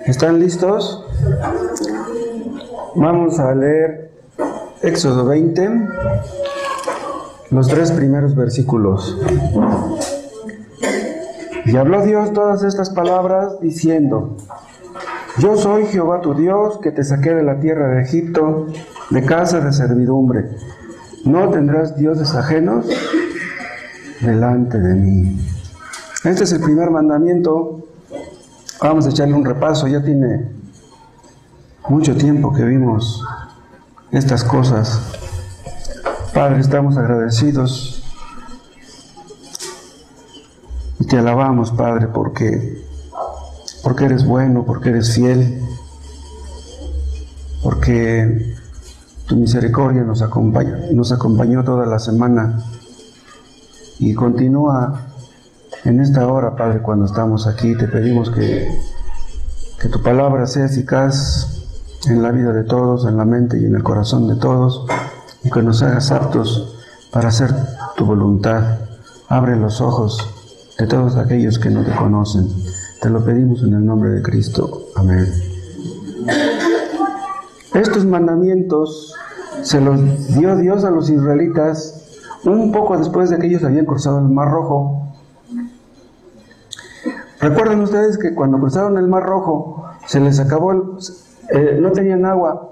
¿Están listos? Vamos a leer Éxodo 20, los 3 primeros versículos. Y habló Dios todas estas palabras diciendo: Yo soy Jehová tu Dios, que te saqué de la tierra de Egipto, de casa de servidumbre. No tendrás dioses ajenos delante de mí. Este es el primer mandamiento. Vamos a echarle un repaso. Ya tiene mucho tiempo que vimos estas cosas. Padre, estamos agradecidos y te alabamos, Padre, porque eres bueno, porque eres fiel, porque tu misericordia nos acompañó toda la semana y continúa en esta hora, Padre. Cuando estamos aquí, te pedimos que tu palabra sea eficaz en la vida de todos, en la mente y en el corazón de todos, y que nos hagas aptos para hacer tu voluntad. Abre los ojos de todos aquellos que no te conocen. Te lo pedimos en el nombre de Cristo. Amén. Estos mandamientos se los dio Dios a los israelitas un poco después de que ellos habían cruzado el Mar Rojo. Recuerden ustedes que cuando cruzaron el Mar Rojo se les acabó, no tenían agua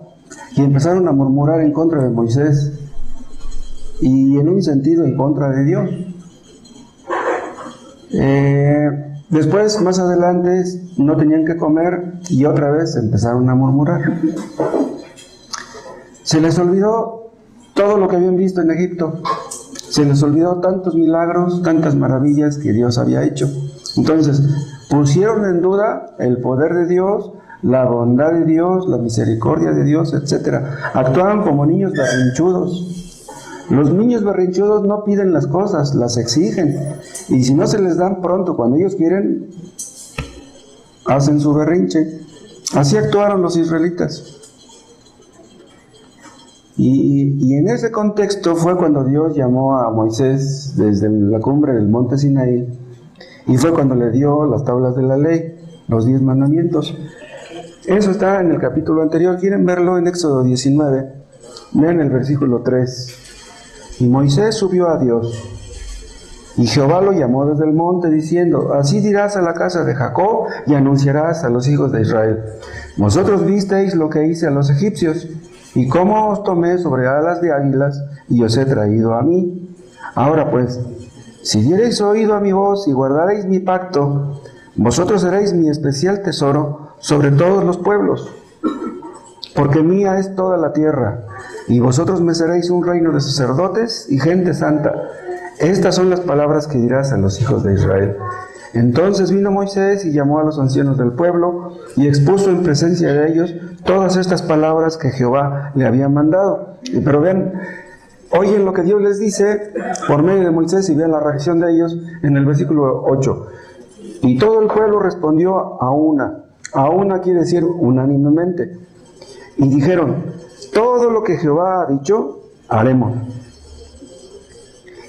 y empezaron a murmurar en contra de Moisés y en un sentido en contra de Dios. Después, más adelante, no tenían que comer y otra vez empezaron a murmurar. Se les olvidó todo lo que habían visto en Egipto. Se les olvidó tantos milagros, tantas maravillas que Dios había hecho. Entonces, pusieron en duda el poder de Dios, la bondad de Dios, la misericordia de Dios, etc. Actuaban como niños berrinchudos. Los niños berrinchudos no piden las cosas, las exigen. Y si no se les dan pronto, cuando ellos quieren, hacen su berrinche. Así actuaron los israelitas. Y en ese contexto fue cuando Dios llamó a Moisés desde la cumbre del monte Sinaí, y fue cuando le dio las tablas de la ley, los 10 mandamientos. Eso está en el capítulo anterior. ¿Quieren verlo? En Éxodo 19. Vean el versículo 3. Y Moisés subió a Dios, y Jehová lo llamó desde el monte, diciendo: Así dirás a la casa de Jacob, y anunciarás a los hijos de Israel: Vosotros visteis lo que hice a los egipcios, y cómo os tomé sobre alas de águilas, y os he traído a mí. Ahora pues, si diereis oído a mi voz y guardareis mi pacto, vosotros seréis mi especial tesoro sobre todos los pueblos, porque mía es toda la tierra, y vosotros me seréis un reino de sacerdotes y gente santa. Estas son las palabras que dirás a los hijos de Israel. Entonces vino Moisés y llamó a los ancianos del pueblo y expuso en presencia de ellos todas estas palabras que Jehová le había mandado. Pero vean, oyen lo que Dios les dice por medio de Moisés, y vean la reacción de ellos en el versículo 8. Y todo el pueblo respondió a una quiere decir unánimemente. Y dijeron: todo lo que Jehová ha dicho, haremos.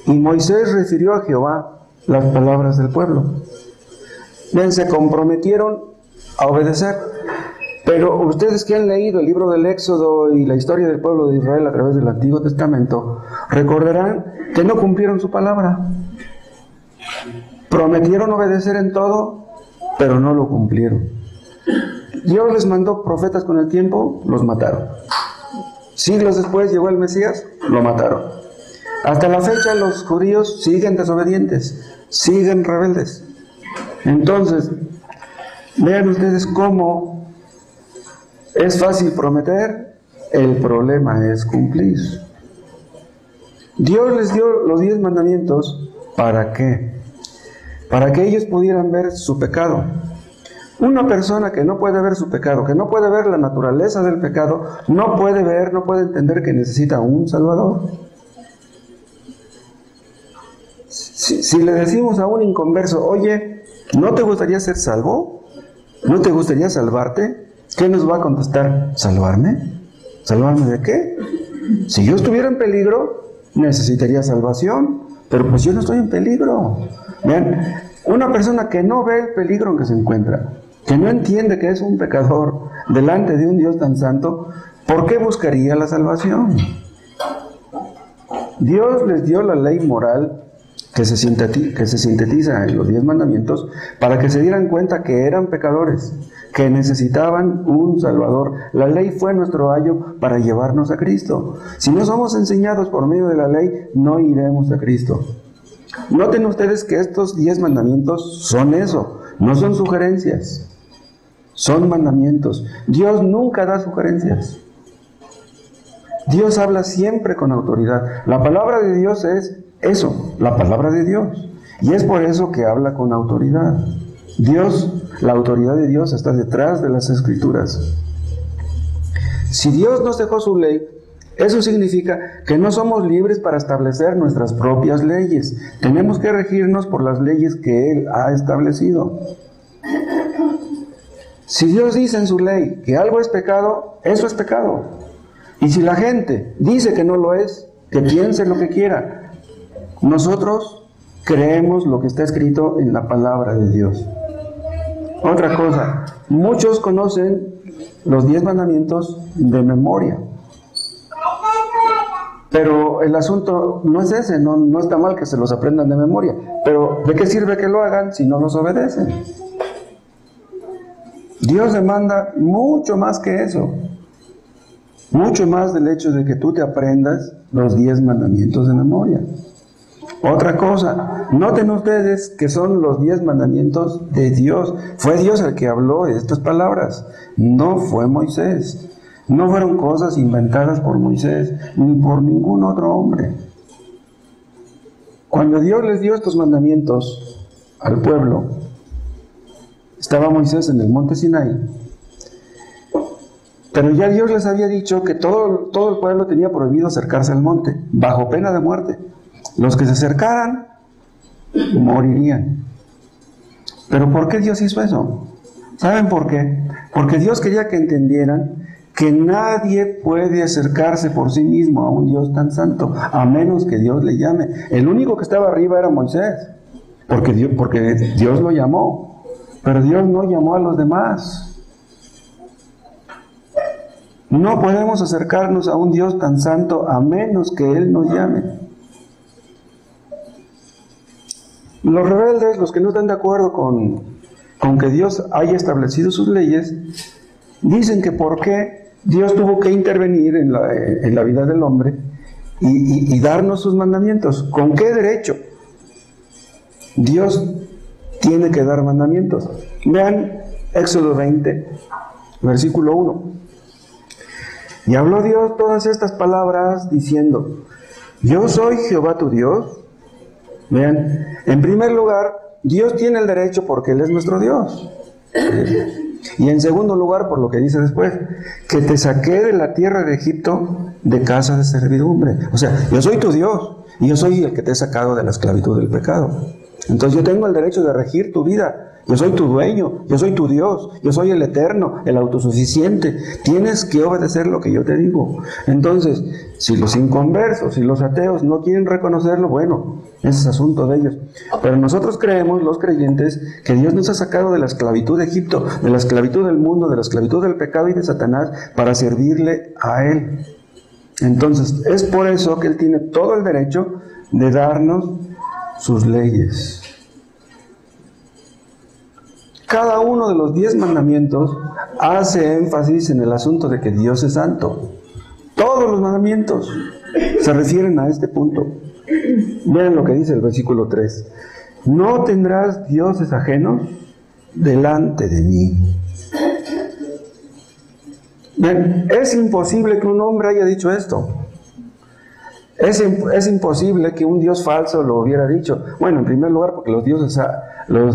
Y Moisés refirió a Jehová las palabras del pueblo. Bien, se comprometieron a obedecer. Pero ustedes que han leído el libro del Éxodo y la historia del pueblo de Israel a través del Antiguo Testamento, recordarán que no cumplieron su palabra. Prometieron obedecer en todo, pero no lo cumplieron. Dios les mandó profetas con el tiempo, los mataron. Siglos después llegó el Mesías, lo mataron. Hasta la fecha los judíos siguen desobedientes, siguen rebeldes. Entonces, vean ustedes cómo es fácil prometer, el problema es cumplir. Dios les dio los 10 mandamientos, ¿para qué? Para que ellos pudieran ver su pecado. Una persona que no puede ver su pecado, que no puede ver la naturaleza del pecado, no puede entender que necesita un Salvador. Si le decimos a un inconverso: oye, ¿no te gustaría ser salvo? ¿No te gustaría salvarte? ¿Qué nos va a contestar? ¿Salvarme? ¿Salvarme de qué? Si yo estuviera en peligro, necesitaría salvación, pero pues yo no estoy en peligro. Vean, una persona que no ve el peligro en que se encuentra, que no entiende que es un pecador delante de un Dios tan santo, ¿por qué buscaría la salvación? Dios les dio la ley moral que se sintetiza en los 10 mandamientos para que se dieran cuenta que eran pecadores, que necesitaban un Salvador. La ley fue nuestro ayo para llevarnos a Cristo. Si no somos enseñados por medio de la ley, no iremos a Cristo. Noten ustedes que estos 10 mandamientos son eso, no son sugerencias, son mandamientos. Dios nunca da sugerencias. Dios habla siempre con autoridad. La palabra de Dios es eso, la palabra de Dios. Y es por eso que habla con autoridad. Dios, la autoridad de Dios está detrás de las Escrituras. Si Dios nos dejó su ley, eso significa que no somos libres para establecer nuestras propias leyes. Tenemos que regirnos por las leyes que Él ha establecido. Si Dios dice en su ley que algo es pecado, eso es pecado. Y si la gente dice que no lo es, que piense lo que quiera, nosotros creemos lo que está escrito en la palabra de Dios. Otra cosa, muchos conocen los 10 mandamientos de memoria. Pero el asunto no es ese, no está mal que se los aprendan de memoria. Pero ¿de qué sirve que lo hagan si no los obedecen? Dios demanda mucho más que eso. Mucho más del hecho de que tú te aprendas los 10 mandamientos de memoria. Otra cosa, noten ustedes que son los 10 mandamientos de Dios. Fue Dios el que habló estas palabras, no fue Moisés. No fueron cosas inventadas por Moisés ni por ningún otro hombre. Cuando Dios les dio estos mandamientos al pueblo, estaba Moisés en el monte Sinaí. Pero ya Dios les había dicho que todo el pueblo tenía prohibido acercarse al monte, bajo pena de muerte. Los que se acercaran, morirían. ¿Pero por qué Dios hizo eso? ¿Saben por qué? Porque Dios quería que entendieran que nadie puede acercarse por sí mismo a un Dios tan santo, a menos que Dios le llame. El único que estaba arriba era Moisés, porque Dios lo llamó, pero Dios no llamó a los demás. No podemos acercarnos a un Dios tan santo a menos que Él nos llame. Los rebeldes, los que no están de acuerdo con que Dios haya establecido sus leyes, dicen que por qué Dios tuvo que intervenir en la vida del hombre y darnos sus mandamientos. ¿Con qué derecho Dios tiene que dar mandamientos? Vean Éxodo 20, versículo 1. Y habló Dios todas estas palabras diciendo: Yo soy Jehová tu Dios. Vean, en primer lugar, Dios tiene el derecho porque Él es nuestro Dios. Y en segundo lugar, por lo que dice después, que te saqué de la tierra de Egipto de casa de servidumbre. O sea, yo soy tu Dios y yo soy el que te he sacado de la esclavitud del pecado. Entonces yo tengo el derecho de regir tu vida. Yo soy tu dueño, yo soy tu Dios, yo soy el eterno, el autosuficiente. Tienes que obedecer lo que yo te digo. Entonces, si los inconversos, si los ateos no quieren reconocerlo, bueno, ese es asunto de ellos. Pero nosotros creemos, los creyentes, que Dios nos ha sacado de la esclavitud de Egipto, de la esclavitud del mundo, de la esclavitud del pecado y de Satanás, para servirle a Él. Entonces, es por eso que Él tiene todo el derecho de darnos sus leyes. Cada uno de los 10 mandamientos hace énfasis en el asunto de que Dios es santo. Todos los mandamientos se refieren a este punto. Vean lo que dice el versículo 3. No tendrás dioses ajenos delante de mí. Bien, es imposible que un hombre haya dicho esto. Es imposible que un Dios falso lo hubiera dicho. Bueno, en primer lugar, porque los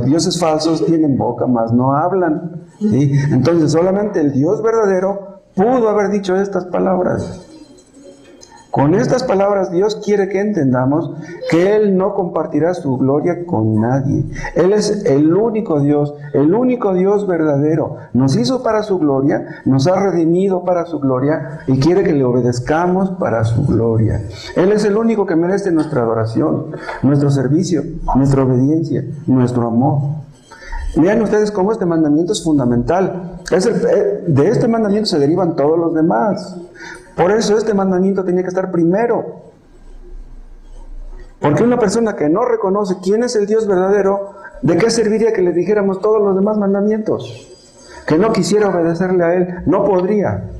dioses falsos tienen boca, mas no hablan, ¿sí? Entonces, solamente el Dios verdadero pudo haber dicho estas palabras. Con estas palabras Dios quiere que entendamos que Él no compartirá su gloria con nadie. Él es el único Dios verdadero. Nos hizo para su gloria, nos ha redimido para su gloria y quiere que le obedezcamos para su gloria. Él es el único que merece nuestra adoración, nuestro servicio, nuestra obediencia, nuestro amor. Vean ustedes cómo este mandamiento es fundamental. De este mandamiento se derivan todos los demás. Por eso este mandamiento tenía que estar primero. Porque una persona que no reconoce quién es el Dios verdadero, ¿de qué serviría que le dijéramos todos los demás mandamientos? Que no quisiera obedecerle a Él, no podría.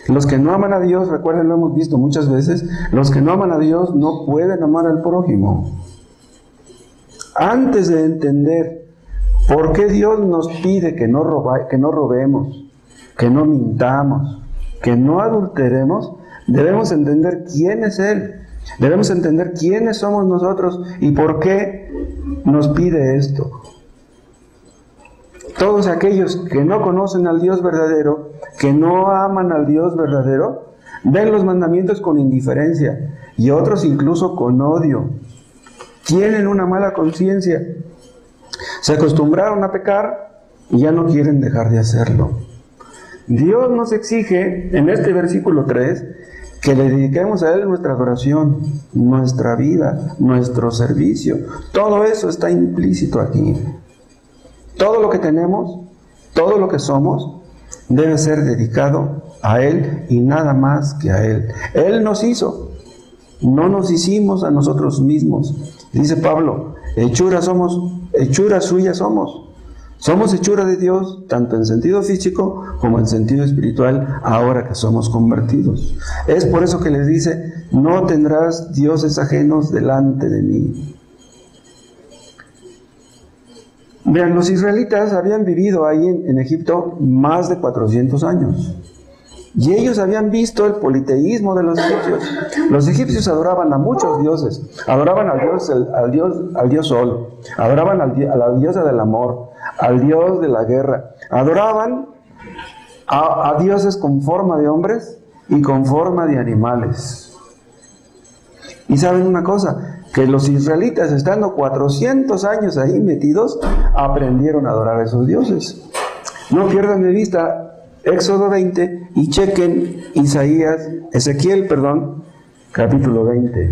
Los que no aman a Dios, recuerden, lo hemos visto muchas veces, los que no aman a Dios no pueden amar al prójimo. Antes de entender por qué Dios nos pide que no robemos, que no mintamos, que no adulteremos, debemos entender quién es Él. Debemos entender quiénes somos nosotros y por qué nos pide esto. Todos aquellos que no conocen al Dios verdadero, que no aman al Dios verdadero, ven los mandamientos con indiferencia y otros incluso con odio. Tienen una mala conciencia. Se acostumbraron a pecar y ya no quieren dejar de hacerlo. Dios nos exige en este versículo 3 que le dediquemos a Él nuestra adoración, nuestra vida, nuestro servicio. Todo eso está implícito aquí. Todo lo que tenemos, todo lo que somos, debe ser dedicado a Él y nada más que a Él. Él nos hizo, no nos hicimos a nosotros mismos. Dice Pablo, hechura suya somos. Somos hechura de Dios, tanto en sentido físico como en sentido espiritual, ahora que somos convertidos. Es por eso que les dice, no tendrás dioses ajenos delante de mí. Vean, los israelitas habían vivido ahí en Egipto más de 400 años. Y ellos habían visto el politeísmo de los egipcios. Los egipcios adoraban a muchos dioses. Adoraban al dios Sol. Adoraban a la diosa del amor, al dios de la guerra. Adoraban a dioses con forma de hombres y con forma de animales. Y saben una cosa, que los israelitas, estando 400 años ahí metidos, aprendieron a adorar a esos dioses. No pierdan de vista Éxodo 20 y chequen Ezequiel, capítulo 20.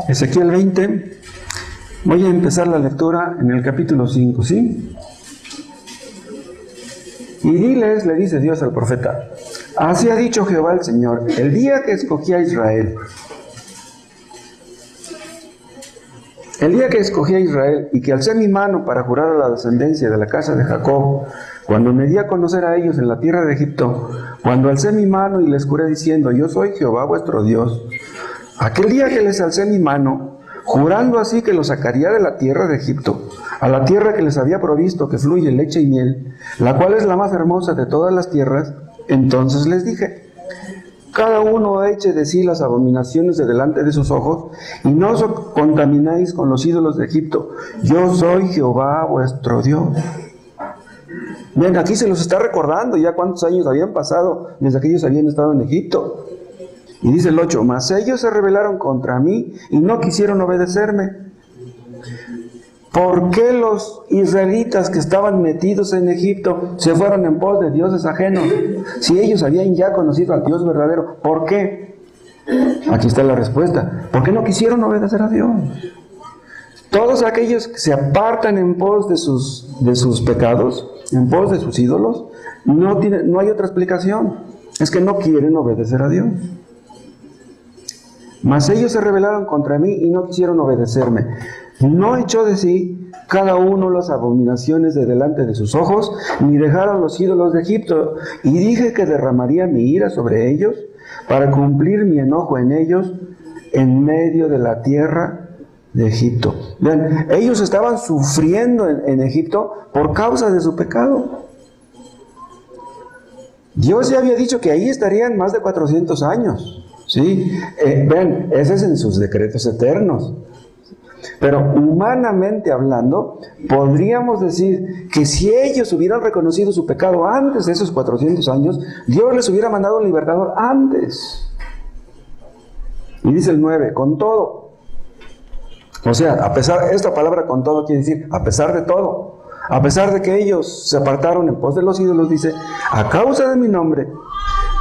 Ezequiel 20, voy a empezar la lectura en el capítulo 5, ¿sí? Y diles, le dice Dios al profeta, así ha dicho Jehová el Señor, el día que escogí a Israel, y que alcé mi mano para jurar a la descendencia de la casa de Jacob, cuando me di a conocer a ellos en la tierra de Egipto, cuando alcé mi mano y les juré diciendo, yo soy Jehová vuestro Dios, aquel día que les alcé mi mano, jurando así que los sacaría de la tierra de Egipto, a la tierra que les había provisto, que fluye leche y miel, la cual es la más hermosa de todas las tierras, entonces les dije, cada uno eche de sí las abominaciones de delante de sus ojos, y no os contaminéis con los ídolos de Egipto, yo soy Jehová vuestro Dios. Bien, aquí se los está recordando ya cuántos años habían pasado desde que ellos habían estado en Egipto. Y dice el 8, mas ellos se rebelaron contra mí y no quisieron obedecerme. ¿Por qué los israelitas que estaban metidos en Egipto se fueron en pos de dioses ajenos? Si ellos habían ya conocido al Dios verdadero, ¿por qué? Aquí está la respuesta. ¿Por qué no quisieron obedecer a Dios? Todos aquellos que se apartan en pos de sus pecados, en pos de sus ídolos, no hay otra explicación. Es que no quieren obedecer a Dios. Mas ellos se rebelaron contra mí y no quisieron obedecerme. No echó de sí cada uno las abominaciones de delante de sus ojos, ni dejaron los ídolos de Egipto. Y dije que derramaría mi ira sobre ellos, para cumplir mi enojo en ellos, en medio de la tierra de Egipto. Vean, ellos estaban sufriendo en Egipto por causa de su pecado. Dios ya había dicho que ahí estarían más de 400 años. ¿Sí? Ven, ese es en sus decretos eternos. Pero humanamente hablando, podríamos decir que si ellos hubieran reconocido su pecado antes de esos 400 años, Dios les hubiera mandado un libertador antes. Y dice el 9, con todo. O sea, esta palabra con todo quiere decir, a pesar de todo. a pesar de que ellos se apartaron en pos de los ídolos, dice, a causa de mi nombre,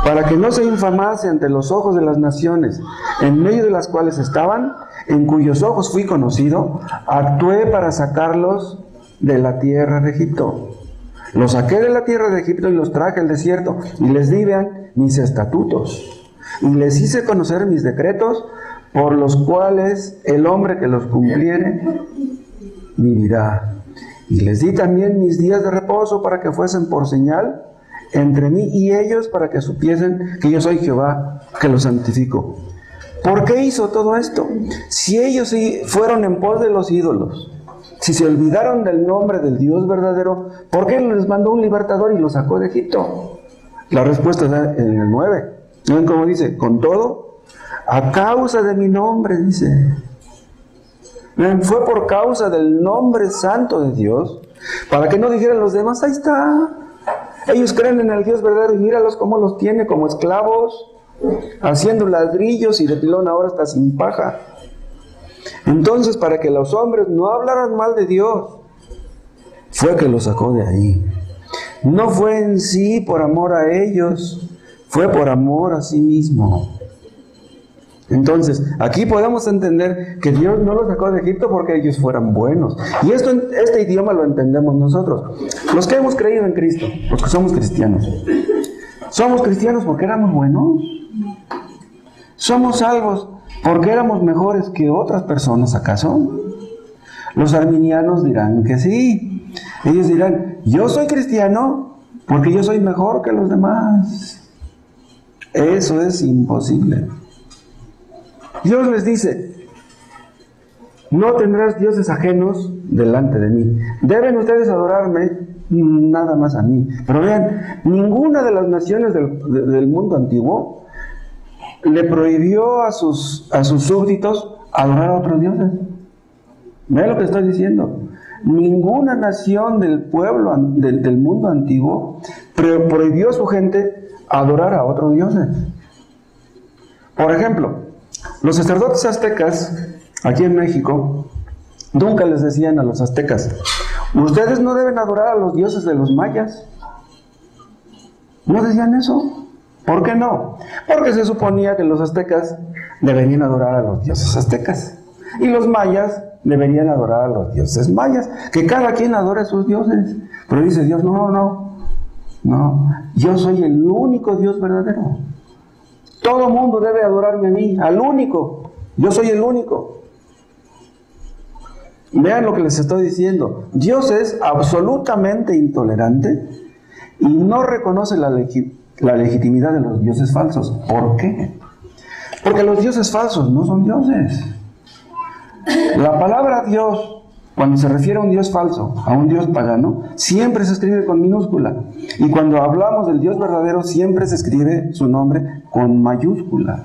para que no se infamase ante los ojos de las naciones, en medio de las cuales estaban, en cuyos ojos fui conocido, actué para sacarlos de la tierra de Egipto. Los saqué de la tierra de Egipto y los traje al desierto, y les di, vean, mis estatutos, y les hice conocer mis decretos, por los cuales el hombre que los cumpliere vivirá. Y les di también mis días de reposo para que fuesen por señal entre mí y ellos, para que supiesen que yo soy Jehová, que los santifico. ¿Por qué hizo todo esto? Si ellos fueron en pos de los ídolos, si se olvidaron del nombre del Dios verdadero, ¿por qué les mandó un libertador y los sacó de Egipto? La respuesta está en el 9. ¿Ven cómo dice? Con todo, a causa de mi nombre, dice. Fue por causa del nombre santo de Dios, para que no dijeran los demás, ahí está. Ellos creen en el Dios verdadero y míralos cómo los tiene como esclavos, haciendo ladrillos y de pilón ahora está sin paja. Entonces, para que los hombres no hablaran mal de Dios, fue que los sacó de ahí. No fue en sí por amor a ellos, fue por amor a sí mismo. Entonces, aquí podemos entender que Dios no los sacó de Egipto porque ellos fueran buenos. Y este idioma lo entendemos nosotros. Los que hemos creído en Cristo, los que somos cristianos. ¿Somos cristianos porque éramos buenos? ¿Somos salvos porque éramos mejores que otras personas, acaso? Los arminianos dirán que sí. Ellos dirán, yo soy cristiano porque yo soy mejor que los demás. Eso es imposible. Dios les dice, no tendrás dioses ajenos delante de mí. Deben ustedes adorarme nada más a mí. Pero vean, ninguna de las naciones del mundo antiguo le prohibió a sus súbditos adorar a otros dioses. Vean lo que estoy diciendo. Ninguna nación del pueblo del mundo antiguo prohibió a su gente adorar a otros dioses. Por ejemplo, los sacerdotes aztecas, aquí en México, nunca les decían a los aztecas, ustedes no deben adorar a los dioses de los mayas. ¿No decían eso? ¿Por qué no? Porque se suponía que los aztecas deberían adorar a los dioses aztecas. Y los mayas deberían adorar a los dioses mayas. Que cada quien adore a sus dioses. Pero dice Dios, no. Yo soy el único Dios verdadero. Todo mundo debe adorarme a mí, al único. Yo soy el único. Vean lo que les estoy diciendo. Dios es absolutamente intolerante y no reconoce la legitimidad de los dioses falsos. ¿Por qué? Porque los dioses falsos no son dioses. La palabra Dios, cuando se refiere a un Dios falso, a un Dios pagano, siempre se escribe con minúscula. Y cuando hablamos del Dios verdadero, siempre se escribe su nombre con mayúscula.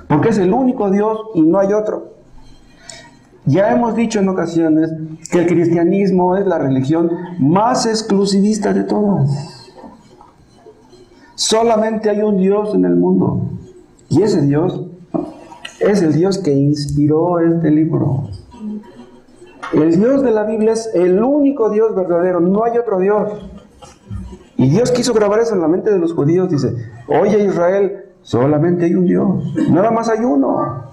Porque es el único Dios y no hay otro. Ya hemos dicho en ocasiones que el cristianismo es la religión más exclusivista de todas. Solamente hay un Dios en el mundo. Y ese Dios es el Dios que inspiró este libro. El Dios de la Biblia es el único Dios verdadero, no hay otro Dios. Y Dios quiso grabar eso en la mente de los judíos, dice, oye Israel, solamente hay un Dios, nada más hay uno.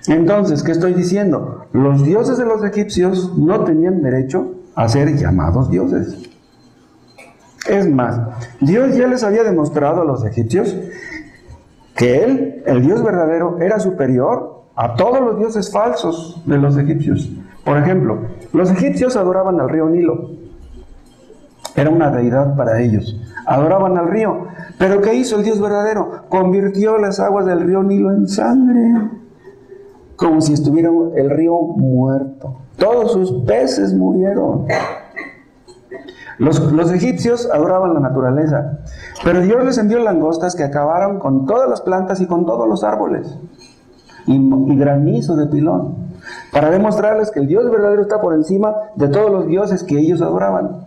Entonces, ¿qué estoy diciendo? Los dioses de los egipcios no tenían derecho a ser llamados dioses. Es más, Dios ya les había demostrado a los egipcios que Él, el Dios verdadero, era superior a todos los dioses falsos de los egipcios. Por ejemplo, los egipcios adoraban al río Nilo. Era una deidad para ellos. Adoraban al río. ¿Pero qué hizo el Dios verdadero? Convirtió las aguas del río Nilo en sangre. Como si estuviera el río muerto. Todos sus peces murieron. Los egipcios adoraban la naturaleza. Pero Dios les envió langostas que acabaron con todas las plantas y con todos los árboles. Y granizo de pilón, para demostrarles que el Dios verdadero está por encima de todos los dioses que ellos adoraban.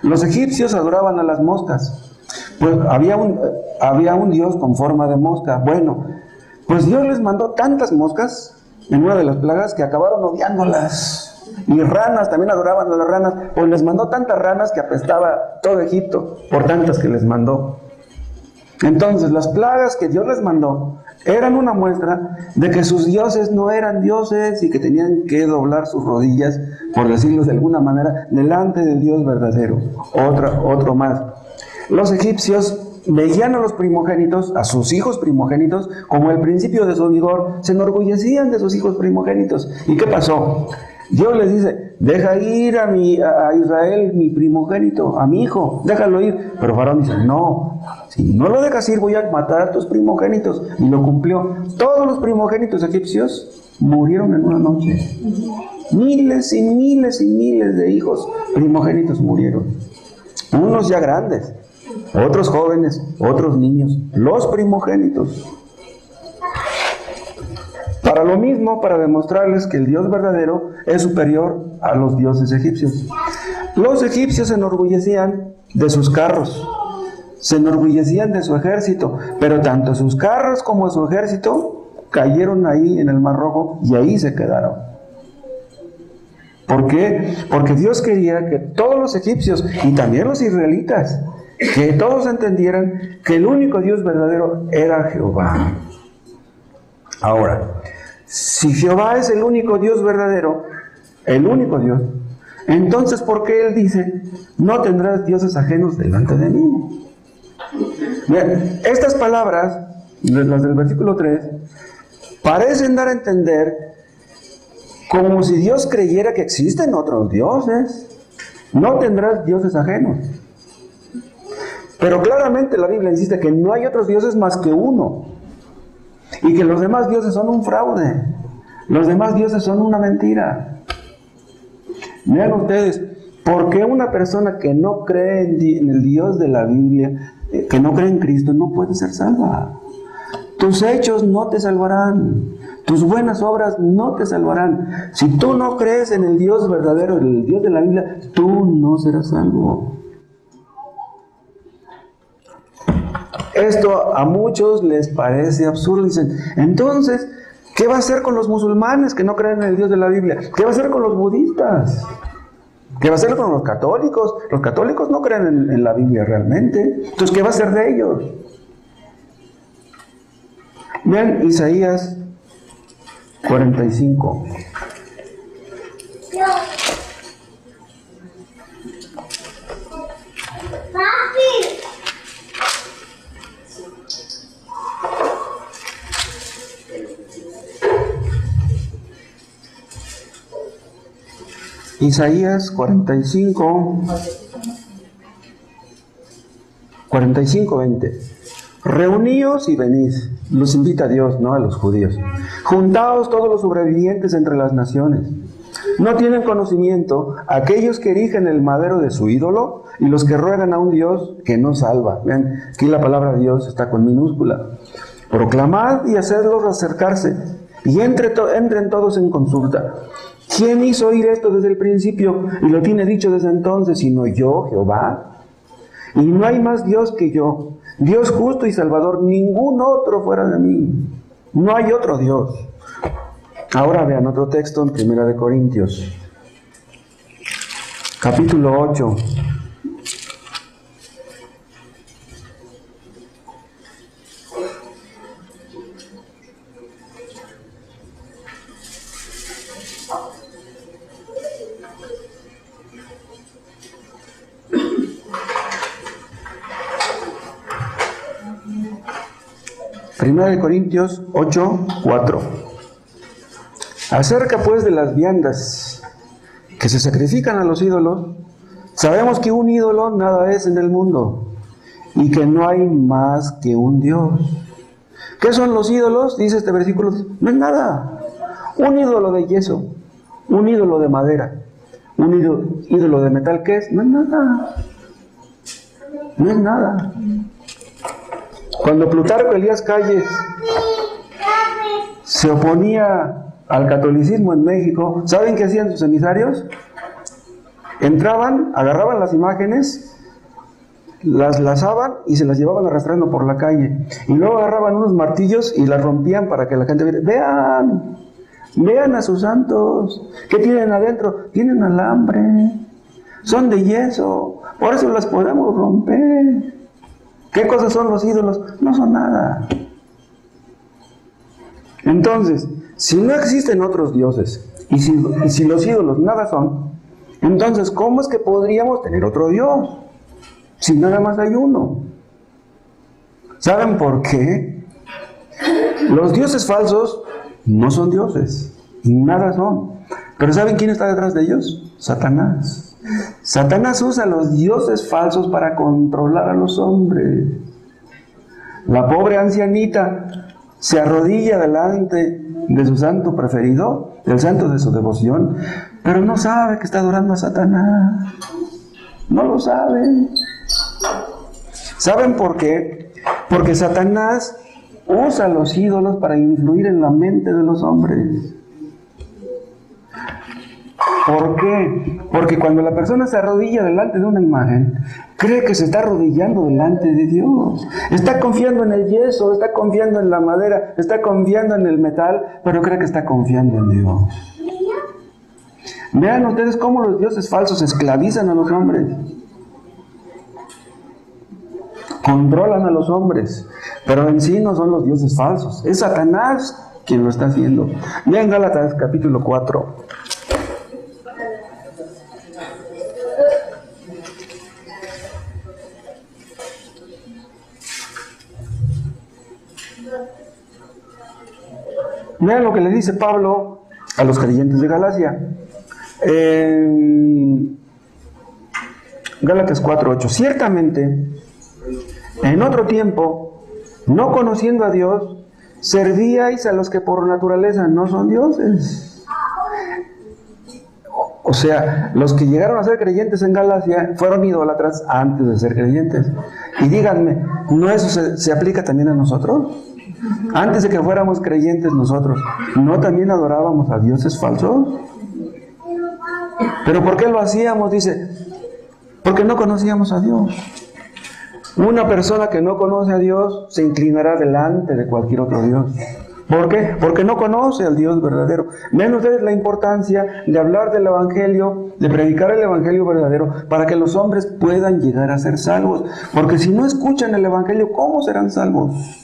Los egipcios adoraban a las moscas. Pues había un Dios con forma de mosca. Bueno, pues Dios les mandó tantas moscas en una de las plagas que acabaron odiándolas. Y ranas, también adoraban a las ranas, pues les mandó tantas ranas que apestaba todo Egipto, por tantas que les mandó. Entonces, las plagas que Dios les mandó eran una muestra de que sus dioses no eran dioses y que tenían que doblar sus rodillas, por decirlo de alguna manera, delante del Dios verdadero. Otro más. Los egipcios veían a los primogénitos, a sus hijos primogénitos, como el principio de su vigor, se enorgullecían de sus hijos primogénitos. ¿Y qué pasó? Dios les dice, deja ir a Israel, mi primogénito, a mi hijo, déjalo ir. Pero Faraón dice, no, si no lo dejas ir voy a matar a tus primogénitos. Y lo cumplió. Todos los primogénitos egipcios murieron en una noche. Miles y miles y miles de hijos primogénitos murieron. Unos ya grandes, otros jóvenes, otros niños, los primogénitos. Para lo mismo, para demostrarles que el Dios verdadero es superior a los dioses egipcios. Los egipcios se enorgullecían de sus carros, se enorgullecían de su ejército, pero tanto sus carros como su ejército cayeron ahí en el Mar Rojo y ahí se quedaron. ¿Por qué? Porque Dios quería que todos los egipcios y también los israelitas, que todos entendieran que el único Dios verdadero era Jehová. Ahora, si Jehová es el único Dios verdadero, el único Dios, entonces ¿por qué Él dice, no tendrás dioses ajenos delante de mí? Bien, estas palabras, las del versículo 3, parecen dar a entender como si Dios creyera que existen otros dioses. No tendrás dioses ajenos. Pero claramente la Biblia insiste que no hay otros dioses más que uno. Y que los demás dioses son un fraude. Los demás dioses son una mentira. Vean ustedes, ¿por qué una persona que no cree en el Dios de la Biblia, que no cree en Cristo, no puede ser salva? Tus hechos no te salvarán. Tus buenas obras no te salvarán. Si tú no crees en el Dios verdadero, el Dios de la Biblia, tú no serás salvo. Esto a muchos les parece absurdo. Dicen, entonces, ¿qué va a hacer con los musulmanes que no creen en el Dios de la Biblia? ¿Qué va a hacer con los budistas? ¿Qué va a hacer con los católicos? Los católicos no creen en la Biblia realmente. Entonces, ¿qué va a hacer de ellos? Vean Isaías 45. Isaías 45, 20. Reuníos y venid, los invita Dios, no a los judíos. Juntaos todos los sobrevivientes entre las naciones. ¿No tienen conocimiento aquellos que erigen el madero de su ídolo y los que ruegan a un Dios que no salva? Vean, aquí la palabra Dios está con minúscula. Proclamad y hacedlos acercarse, y entren todos en consulta. ¿Quién hizo oír esto desde el principio y lo tiene dicho desde entonces, sino yo, Jehová? Y no hay más Dios que yo, Dios justo y salvador, ningún otro fuera de mí. No hay otro Dios. Ahora vean otro texto en 1 Corintios, capítulo 8. Primera de Corintios 8, 4. Acerca pues de las viandas que se sacrifican a los ídolos, sabemos que un ídolo nada es en el mundo y que no hay más que un Dios. ¿Qué son los ídolos? Dice este versículo, no es nada. Un ídolo de yeso, un ídolo de madera, un ídolo de metal, ¿qué es? No es nada. No es nada. Cuando Plutarco Elías Calles se oponía al catolicismo en México, ¿saben qué hacían sus emisarios? Entraban, agarraban las imágenes, las lazaban y se las llevaban arrastrando por la calle. Y luego agarraban unos martillos y las rompían para que la gente viera. ¡Vean! Vean a sus santos. ¿Qué tienen adentro? Tienen alambre. Son de yeso. Por eso las podemos romper. ¿Qué cosas son los ídolos? No son nada. Entonces, si no existen otros dioses, y si los ídolos nada son, entonces, ¿cómo es que podríamos tener otro Dios? Si nada más hay uno. ¿Saben por qué? Los dioses falsos no son dioses, nada son. Pero ¿saben quién está detrás de ellos? Satanás. Satanás usa a los dioses falsos para controlar a los hombres. La pobre ancianita se arrodilla delante de su santo preferido, del santo de su devoción, pero no sabe que está adorando a Satanás. No lo saben. ¿Saben por qué? Porque Satanás usa los ídolos para influir en la mente de los hombres. ¿Por qué? Porque cuando la persona se arrodilla delante de una imagen, cree que se está arrodillando delante de Dios. Está confiando en el yeso, está confiando en la madera, está confiando en el metal, pero cree que está confiando en Dios. Vean ustedes cómo los dioses falsos esclavizan a los hombres. Controlan a los hombres, pero en sí no son los dioses falsos. Es Satanás quien lo está haciendo. Vean Gálatas capítulo 4. Vean lo que le dice Pablo a los creyentes de Galacia. Gálatas 4:8. Ciertamente, en otro tiempo, no conociendo a Dios, servíais a los que por naturaleza no son dioses. O sea, los que llegaron a ser creyentes en Galacia fueron idólatras antes de ser creyentes. Y díganme, ¿no eso se aplica también a nosotros? Antes de que fuéramos creyentes nosotros, ¿no también adorábamos a dioses falsos? ¿Pero por qué lo hacíamos? Dice, porque no conocíamos a Dios. Una persona que no conoce a Dios se inclinará delante de cualquier otro Dios. ¿Por qué? Porque no conoce al Dios verdadero. Ven ustedes la importancia de hablar del Evangelio, de predicar el Evangelio verdadero, para que los hombres puedan llegar a ser salvos. Porque si no escuchan el Evangelio, ¿cómo serán salvos?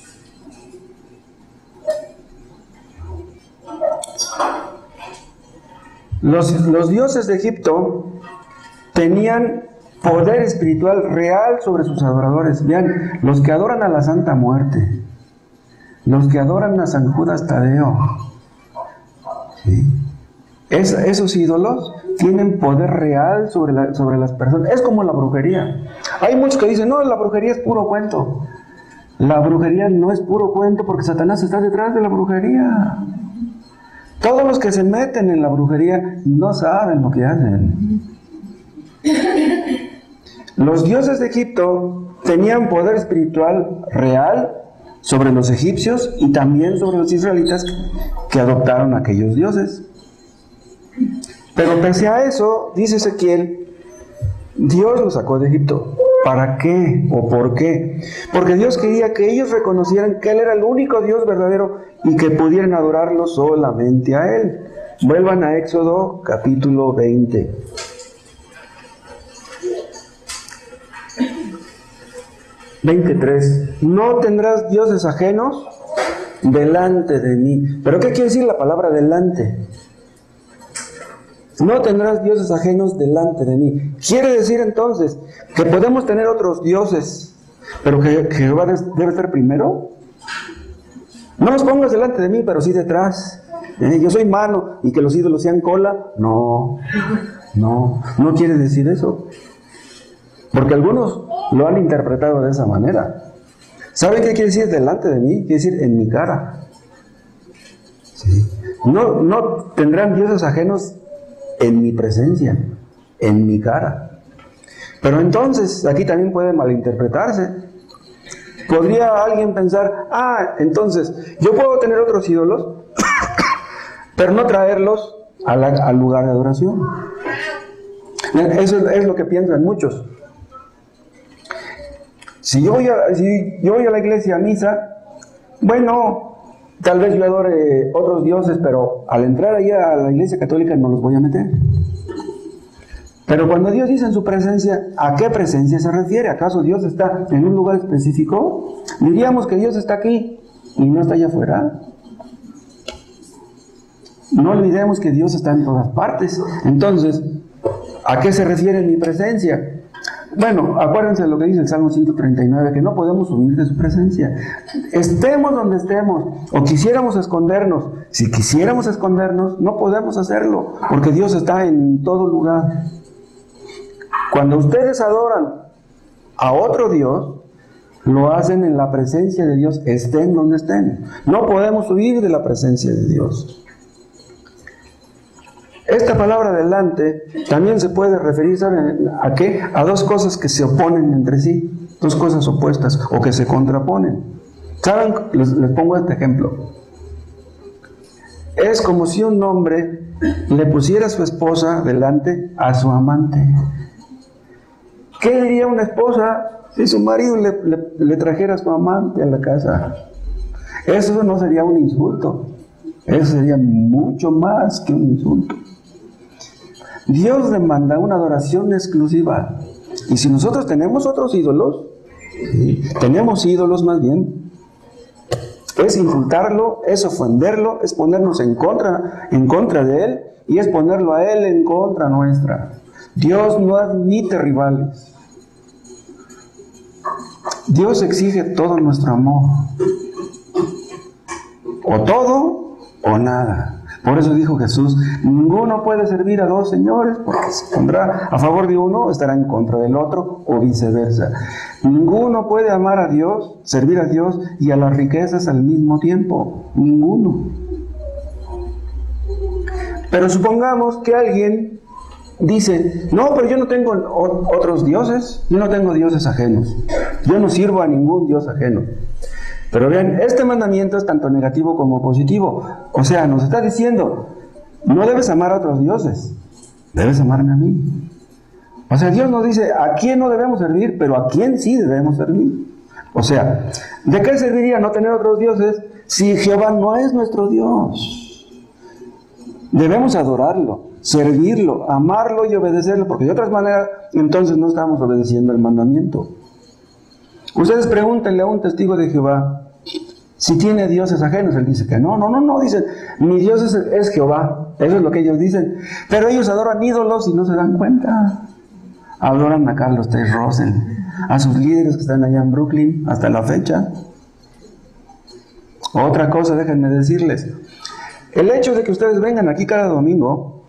Los dioses de Egipto tenían poder espiritual real sobre sus adoradores. Vean, los que adoran a la Santa Muerte, los que adoran a San Judas Tadeo, ¿sí? Esos ídolos tienen poder real sobre las personas. Es como la brujería. Hay muchos que dicen, no, la brujería es puro cuento. La brujería no es puro cuento porque Satanás está detrás de la brujería. Todos los que se meten en la brujería no saben lo que hacen. Los dioses de Egipto tenían poder espiritual real sobre los egipcios y también sobre los israelitas que adoptaron a aquellos dioses. Pero pese a eso, dice Ezequiel, Dios los sacó de Egipto. ¿Para qué? ¿O por qué? Porque Dios quería que ellos reconocieran que Él era el único Dios verdadero y que pudieran adorarlo solamente a Él. Vuelvan a Éxodo capítulo 20. No tendrás dioses ajenos delante de mí. ¿Pero qué quiere decir la palabra delante? No tendrás dioses ajenos delante de mí. Quiere decir entonces que podemos tener otros dioses, pero que Jehová debe estar primero. No los pongas delante de mí, pero sí detrás. Yo soy mano y que los ídolos sean cola. No quiere decir eso. Porque algunos lo han interpretado de esa manera. ¿Saben qué quiere decir delante de mí? Quiere decir en mi cara. ¿Sí? No tendrán dioses ajenos en mi presencia, en mi cara. Pero entonces, aquí también puede malinterpretarse. Podría alguien pensar, entonces, yo puedo tener otros ídolos, pero no traerlos al lugar de adoración. Eso es lo que piensan muchos. Si yo voy a la iglesia a misa, bueno, Tal vez yo adore otros dioses, pero al entrar ahí a la iglesia católica no los voy a meter. Pero cuando Dios dice en su presencia, ¿a qué presencia se refiere? ¿Acaso Dios está en un lugar específico? Diríamos que Dios está aquí y no está allá afuera. No olvidemos que Dios está en todas partes. Entonces, ¿a qué se refiere mi presencia? Bueno, acuérdense de lo que dice el Salmo 139, que no podemos huir de su presencia. Estemos donde estemos, o quisiéramos escondernos. Si quisiéramos escondernos, no podemos hacerlo, porque Dios está en todo lugar. Cuando ustedes adoran a otro Dios, lo hacen en la presencia de Dios, estén donde estén. No podemos huir de la presencia de Dios. Esta palabra delante también se puede referir, ¿saben a qué? A dos cosas que se oponen entre sí, dos cosas opuestas o que se contraponen. ¿Saben? Les pongo este ejemplo. Es como si un hombre le pusiera a su esposa delante a su amante. ¿Qué diría una esposa si su marido le trajera a su amante a la casa? Eso no sería un insulto, eso sería mucho más que un insulto. Dios demanda una adoración exclusiva. Y si nosotros tenemos otros ídolos, ¿sí? Tenemos ídolos más bien, es insultarlo, es ofenderlo, es ponernos en contra de Él, y es ponerlo a Él en contra nuestra. Dios no admite rivales. Dios exige todo nuestro amor. O todo o nada. Por eso dijo Jesús, ninguno puede servir a dos señores, porque se pondrá a favor de uno, estará en contra del otro, o viceversa. Ninguno puede amar a Dios, servir a Dios y a las riquezas al mismo tiempo. Ninguno. Pero supongamos que alguien dice, no, pero yo no tengo otros dioses, yo no tengo dioses ajenos, yo no sirvo a ningún dios ajeno. Pero vean, este mandamiento es tanto negativo como positivo. O sea, nos está diciendo, no debes amar a otros dioses, debes amarme a mí. O sea, Dios nos dice, ¿a quién no debemos servir? Pero ¿a quién sí debemos servir? O sea, ¿de qué serviría no tener otros dioses si Jehová no es nuestro Dios? Debemos adorarlo, servirlo, amarlo y obedecerlo, porque de otras maneras, entonces no estamos obedeciendo el mandamiento. Ustedes pregúntenle a un testigo de Jehová si tiene dioses ajenos. Él dice que no, dicen, mi Dios es Jehová. Eso es lo que ellos dicen. Pero ellos adoran ídolos y no se dan cuenta. Adoran a Carlos T. Russell, a sus líderes que están allá en Brooklyn hasta la fecha. Otra cosa, déjenme decirles. El hecho de que ustedes vengan aquí cada domingo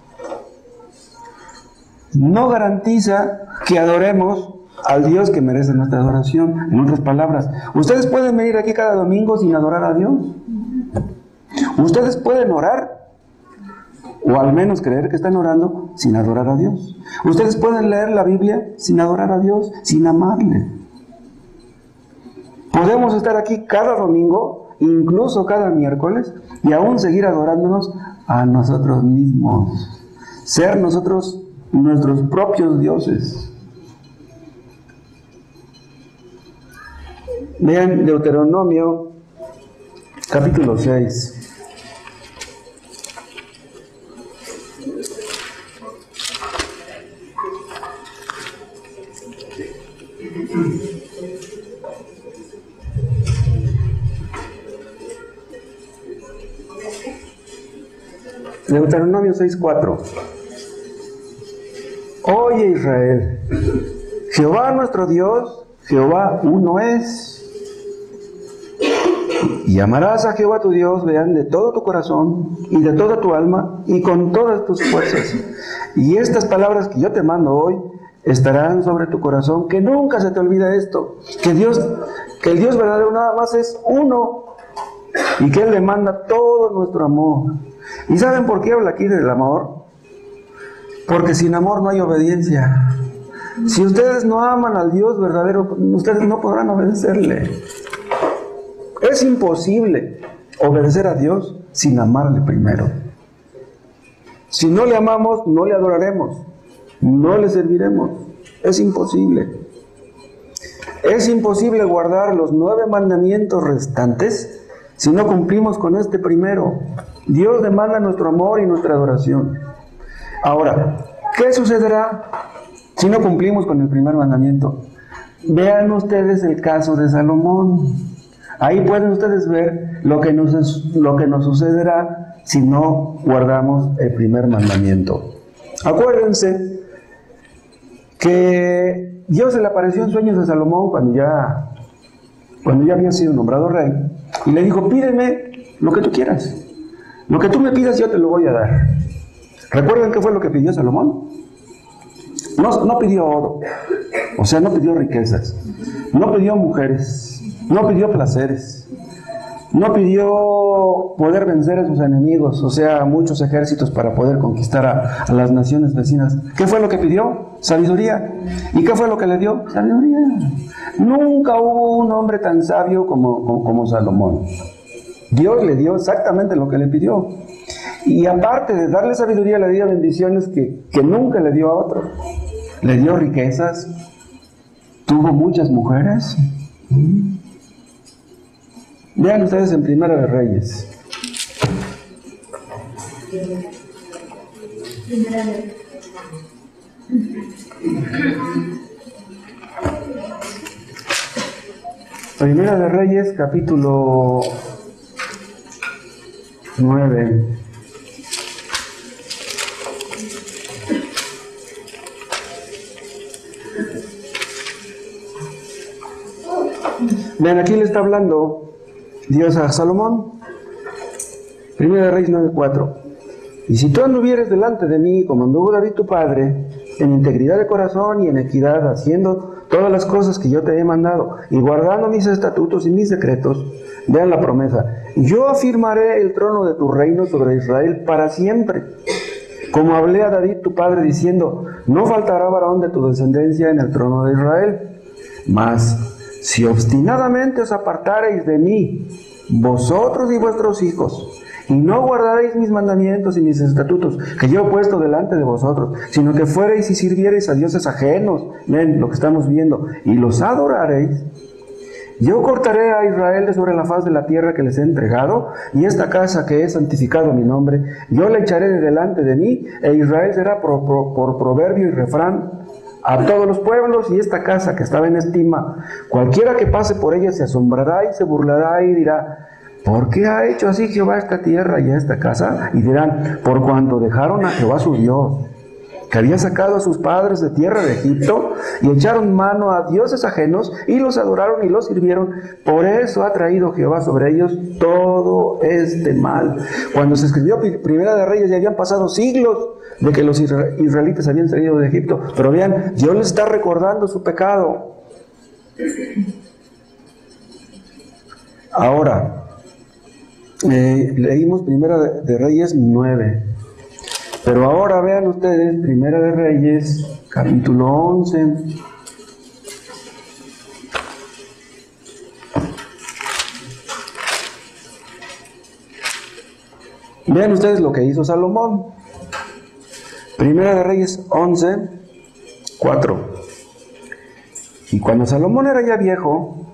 no garantiza que adoremos al Dios que merece nuestra adoración. En otras palabras, ustedes pueden venir aquí cada domingo sin adorar a Dios. Ustedes pueden orar, o al menos creer que están orando, sin adorar a Dios. Ustedes pueden leer la Biblia sin adorar a Dios, sin amarle. Podemos estar aquí cada domingo, incluso cada miércoles, y aún seguir adorándonos a nosotros mismos. Ser nosotros nuestros propios dioses. Vean Deuteronomio capítulo 6. Deuteronomio 6:4. Oye Israel, Jehová nuestro Dios, Jehová uno es. Y amarás a Jehová tu Dios, vean, de todo tu corazón y de toda tu alma y con todas tus fuerzas. Y estas palabras que yo te mando hoy estarán sobre tu corazón, que nunca se te olvide esto, que el Dios verdadero nada más es uno y que Él demanda todo nuestro amor. ¿Y saben por qué habla aquí del amor? Porque sin amor no hay obediencia. Si ustedes no aman al Dios verdadero, ustedes no podrán obedecerle. Es imposible obedecer a Dios sin amarle primero. Si no le amamos, no le adoraremos, no le serviremos. Es imposible. Es imposible guardar los 9 mandamientos restantes si no cumplimos con este primero? Dios demanda nuestro amor y nuestra adoración. Ahora, ¿qué sucederá si no cumplimos con el primer mandamiento? Vean ustedes el caso de Salomón. Ahí pueden ustedes ver lo que nos sucederá si no guardamos el primer mandamiento. Acuérdense que Dios se le apareció en sueños a Salomón cuando ya había sido nombrado rey, y le dijo: pídeme lo que tú quieras, lo que tú me pidas yo te lo voy a dar. ¿Recuerdan qué fue lo que pidió Salomón? No pidió oro, o sea, no pidió riquezas, no pidió mujeres, no pidió placeres, no pidió poder vencer a sus enemigos, o sea, muchos ejércitos para poder conquistar a las naciones vecinas. ¿Qué fue lo que pidió? Sabiduría. ¿Y qué fue lo que le dio? Sabiduría. Nunca hubo un hombre tan sabio como Salomón. Dios le dio exactamente lo que le pidió. Y aparte de darle sabiduría, le dio bendiciones que nunca le dio a otro. Le dio riquezas, tuvo muchas mujeres. Vean ustedes en Primera de Reyes. Primera de Reyes, capítulo 9. Vean, aquí le está hablando Dios a Salomón. Primera de Reyes 9:4. Y si tú anduvieres delante de mí, como anduvo David tu padre, en integridad de corazón y en equidad, haciendo todas las cosas que yo te he mandado, y guardando mis estatutos y mis decretos, vean la promesa: yo afirmaré el trono de tu reino sobre Israel para siempre. Como hablé a David tu padre, diciendo: no faltará varón de tu descendencia en el trono de Israel. Mas si obstinadamente os apartareis de mí, vosotros y vuestros hijos, y no guardaréis mis mandamientos y mis estatutos que yo he puesto delante de vosotros, sino que fuereis y sirviereis a dioses ajenos, ven lo que estamos viendo, y los adoraréis, yo cortaré a Israel de sobre la faz de la tierra que les he entregado, y esta casa que he santificado a mi nombre, yo la echaré de delante de mí, e Israel será por proverbio y refrán a todos los pueblos, y esta casa que estaba en estima, cualquiera que pase por ella se asombrará y se burlará y dirá: ¿por qué ha hecho así Jehová esta tierra y a esta casa? Y dirán: por cuanto dejaron a Jehová su Dios, que había sacado a sus padres de tierra de Egipto, y echaron mano a dioses ajenos, y los adoraron y los sirvieron. Por eso ha traído Jehová sobre ellos todo este mal. Cuando se escribió Primera de Reyes ya habían pasado siglos de que los israelitas habían salido de Egipto. Pero vean, Dios les está recordando su pecado. Ahora, leímos Primera de Reyes 9. Pero ahora vean ustedes Primera de Reyes, capítulo 11. Vean ustedes lo que hizo Salomón. Primera de Reyes 11, 4. Y cuando Salomón era ya viejo,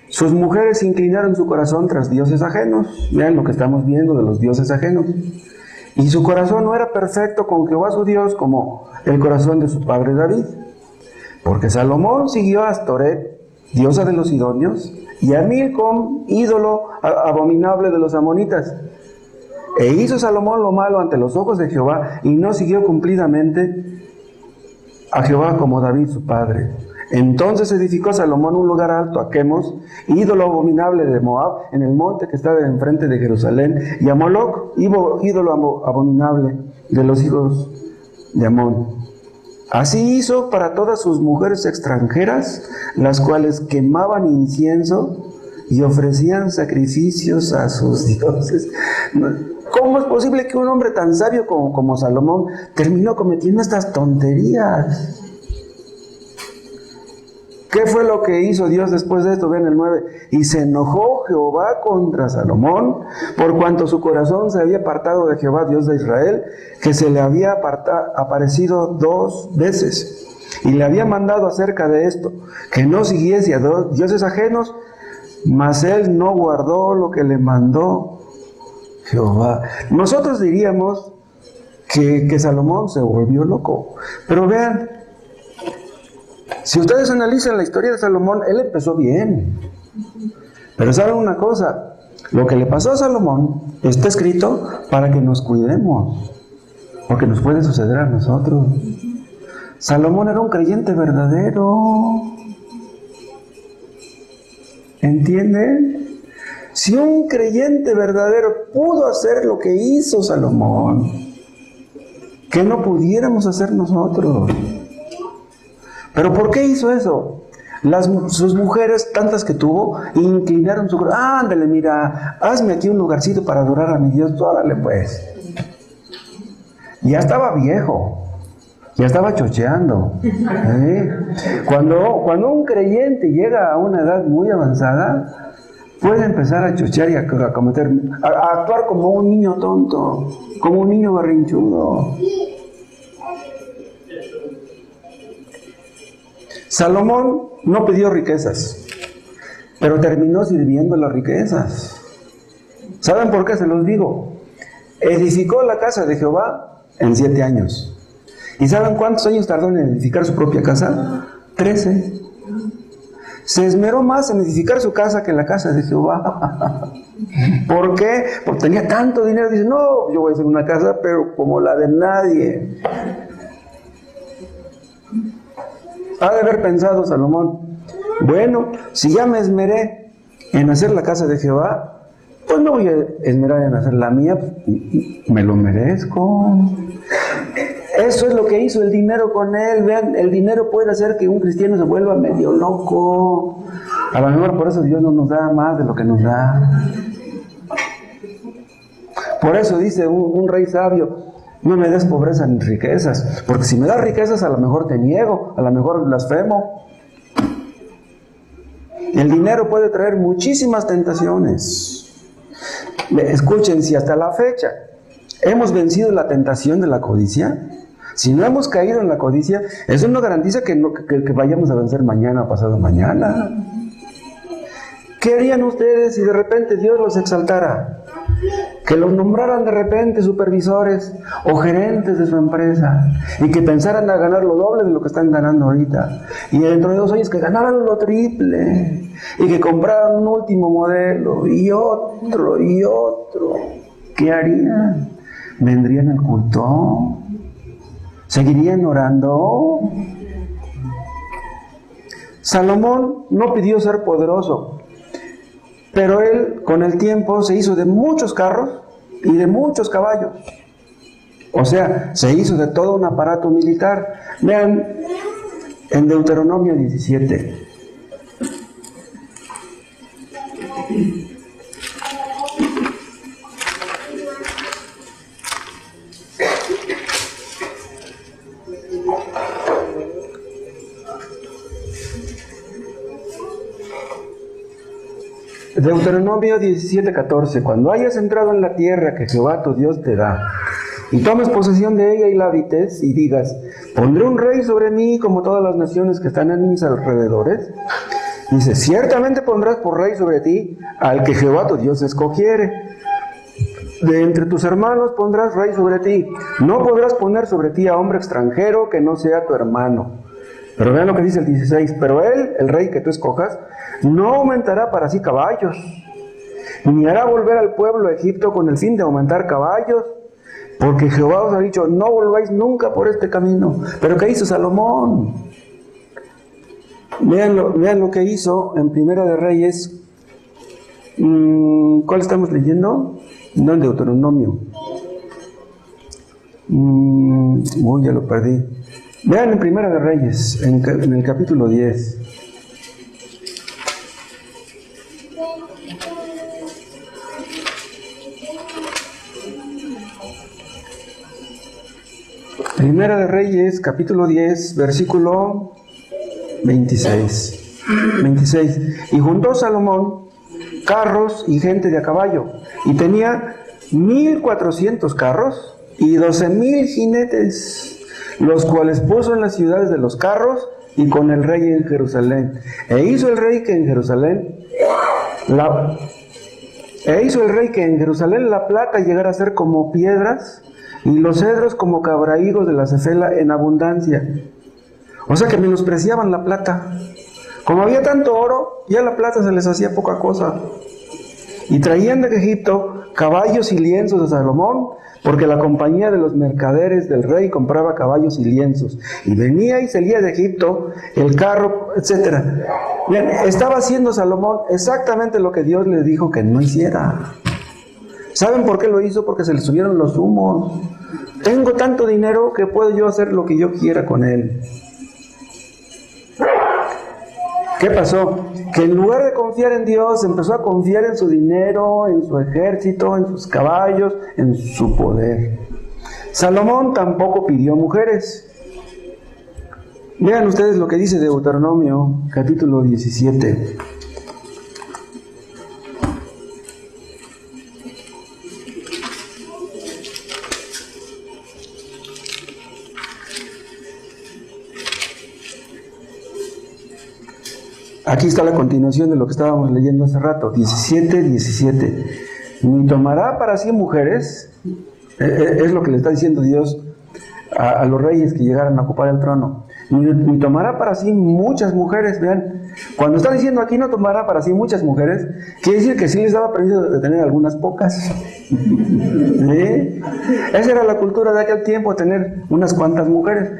sus mujeres inclinaron su corazón tras dioses ajenos. Vean lo que estamos viendo de los dioses ajenos. Y su corazón no era perfecto con Jehová su Dios como el corazón de su padre David. Porque Salomón siguió a Astoret, diosa de los sidonios, y a Milcom, ídolo abominable de los amonitas. E hizo Salomón lo malo ante los ojos de Jehová, y no siguió cumplidamente a Jehová como David su padre. Entonces edificó Salomón un lugar alto a Quemos, ídolo abominable de Moab, en el monte que está enfrente de Jerusalén, y a Moloc, ídolo abominable de los hijos de Amón. Así hizo para todas sus mujeres extranjeras, las cuales quemaban incienso y ofrecían sacrificios a sus dioses. ¿Cómo es posible que un hombre tan sabio como Salomón terminó cometiendo estas tonterías? ¿Qué fue lo que hizo Dios después de esto? Ven el 9. Y se enojó Jehová contra Salomón, por cuanto su corazón se había apartado de Jehová, Dios de Israel, que se le había aparecido 2 veces. Y le había mandado acerca de esto, que no siguiese a dioses ajenos, mas él no guardó lo que le mandó Jehová. Nosotros diríamos que Salomón se volvió loco. Pero vean, si ustedes analizan la historia de Salomón, él empezó bien. Pero ¿saben una cosa? Lo que le pasó a Salomón está escrito para que nos cuidemos, porque nos puede suceder a nosotros. Salomón era un creyente verdadero. ¿Entienden? Si un creyente verdadero pudo hacer lo que hizo Salomón, ¿qué no pudiéramos hacer nosotros? ¿Pero por qué hizo eso? Sus mujeres, tantas que tuvo, inclinaron su corazón. Ándale, mira, hazme aquí un lugarcito para adorar a mi Dios. Órale, pues. Ya estaba viejo. Ya estaba chocheando. Cuando un creyente llega a una edad muy avanzada, puede empezar a chochear y a actuar como un niño tonto, como un niño berrinchudo. Salomón no pidió riquezas, pero terminó sirviendo las riquezas. ¿Saben por qué se los digo? Edificó la casa de Jehová en 7 años. ¿Y saben cuántos años tardó en edificar su propia casa? 13. Se esmeró más en edificar su casa que la casa de Jehová. ¿Por qué? Porque tenía tanto dinero. Dice, no, yo voy a hacer una casa, pero como la de nadie. Ha de haber pensado Salomón, bueno, si ya me esmeré en hacer la casa de Jehová, pues no voy a esmerar en hacer la mía, me lo merezco. Eso es lo que hizo el dinero con él. Vean, el dinero puede hacer que un cristiano se vuelva medio loco. A lo mejor por eso Dios no nos da más de lo que nos da. Por eso dice un rey sabio, no me des pobreza ni riquezas, porque si me das riquezas a lo mejor te niego, a lo mejor blasfemo. El dinero puede traer muchísimas tentaciones. Escuchen, si hasta la fecha hemos vencido la tentación de la codicia, si no hemos caído en la codicia, eso no garantiza que vayamos a vencer mañana o pasado mañana. ¿Qué harían ustedes si de repente Dios los exaltara? Que los nombraran de repente supervisores o gerentes de su empresa y que pensaran a ganar lo doble de lo que están ganando ahorita, y dentro de 2 años que ganaran lo triple y que compraran un último modelo y otro y otro. ¿Qué harían? ¿Vendrían al culto? ¿Seguirían orando? Salomón no pidió ser poderoso, pero él con el tiempo se hizo de muchos carros y de muchos caballos. O sea, se hizo de todo un aparato militar. Vean en Deuteronomio 17. Deuteronomio 17:14. Cuando hayas entrado en la tierra que Jehová tu Dios te da, y tomes posesión de ella y la habites, y digas, pondré un rey sobre mí como todas las naciones que están en mis alrededores. Dice, ciertamente pondrás por rey sobre ti al que Jehová tu Dios escogiere. De entre tus hermanos pondrás rey sobre ti. No podrás poner sobre ti a hombre extranjero que no sea tu hermano. Pero vean lo que dice el 16. Pero él, el rey que tú escojas, no aumentará para sí caballos, ni hará volver al pueblo de Egipto con el fin de aumentar caballos, porque Jehová os ha dicho, no volváis nunca por este camino. Pero ¿qué hizo Salomón? Vean lo que hizo en Primera de Reyes. ¿Cuál estamos leyendo? No, en Deuteronomio. Ya lo perdí. Vean en Primera de Reyes, en el capítulo 10. Primera de Reyes, capítulo 10, versículo 26. Y juntó Salomón carros y gente de a caballo, y tenía 1,400 carros y 12,000 jinetes, los cuales puso en las ciudades de los carros y con el rey en Jerusalén. E hizo el rey que en Jerusalén E hizo el rey que en Jerusalén la plata llegara a ser como piedras y los cedros como cabrahigos de la cefela en abundancia. O sea que menospreciaban la plata. Como había tanto oro, ya la plata se les hacía poca cosa. Y traían de Egipto caballos y lienzos de Salomón, porque la compañía de los mercaderes del rey compraba caballos y lienzos. Y venía y salía de Egipto el carro, etc. Bien, estaba haciendo Salomón exactamente lo que Dios le dijo que no hiciera. ¿Saben por qué lo hizo? Porque se le subieron los humos. Tengo tanto dinero que puedo yo hacer lo que yo quiera con él. ¿Qué pasó? Que en lugar de confiar en Dios, empezó a confiar en su dinero, en su ejército, en sus caballos, en su poder. Salomón tampoco pidió mujeres. Vean ustedes lo que dice Deuteronomio, capítulo 17. Aquí está la continuación de lo que estábamos leyendo hace rato, 17. Ni tomará para sí mujeres, es lo que le está diciendo Dios a los reyes que llegaran a ocupar el trono. Ni tomará para sí muchas mujeres, vean. Cuando está diciendo aquí no tomará para sí muchas mujeres, quiere decir que sí les daba permiso de tener algunas pocas. ¿Sí? Esa era la cultura de aquel tiempo, tener unas cuantas mujeres.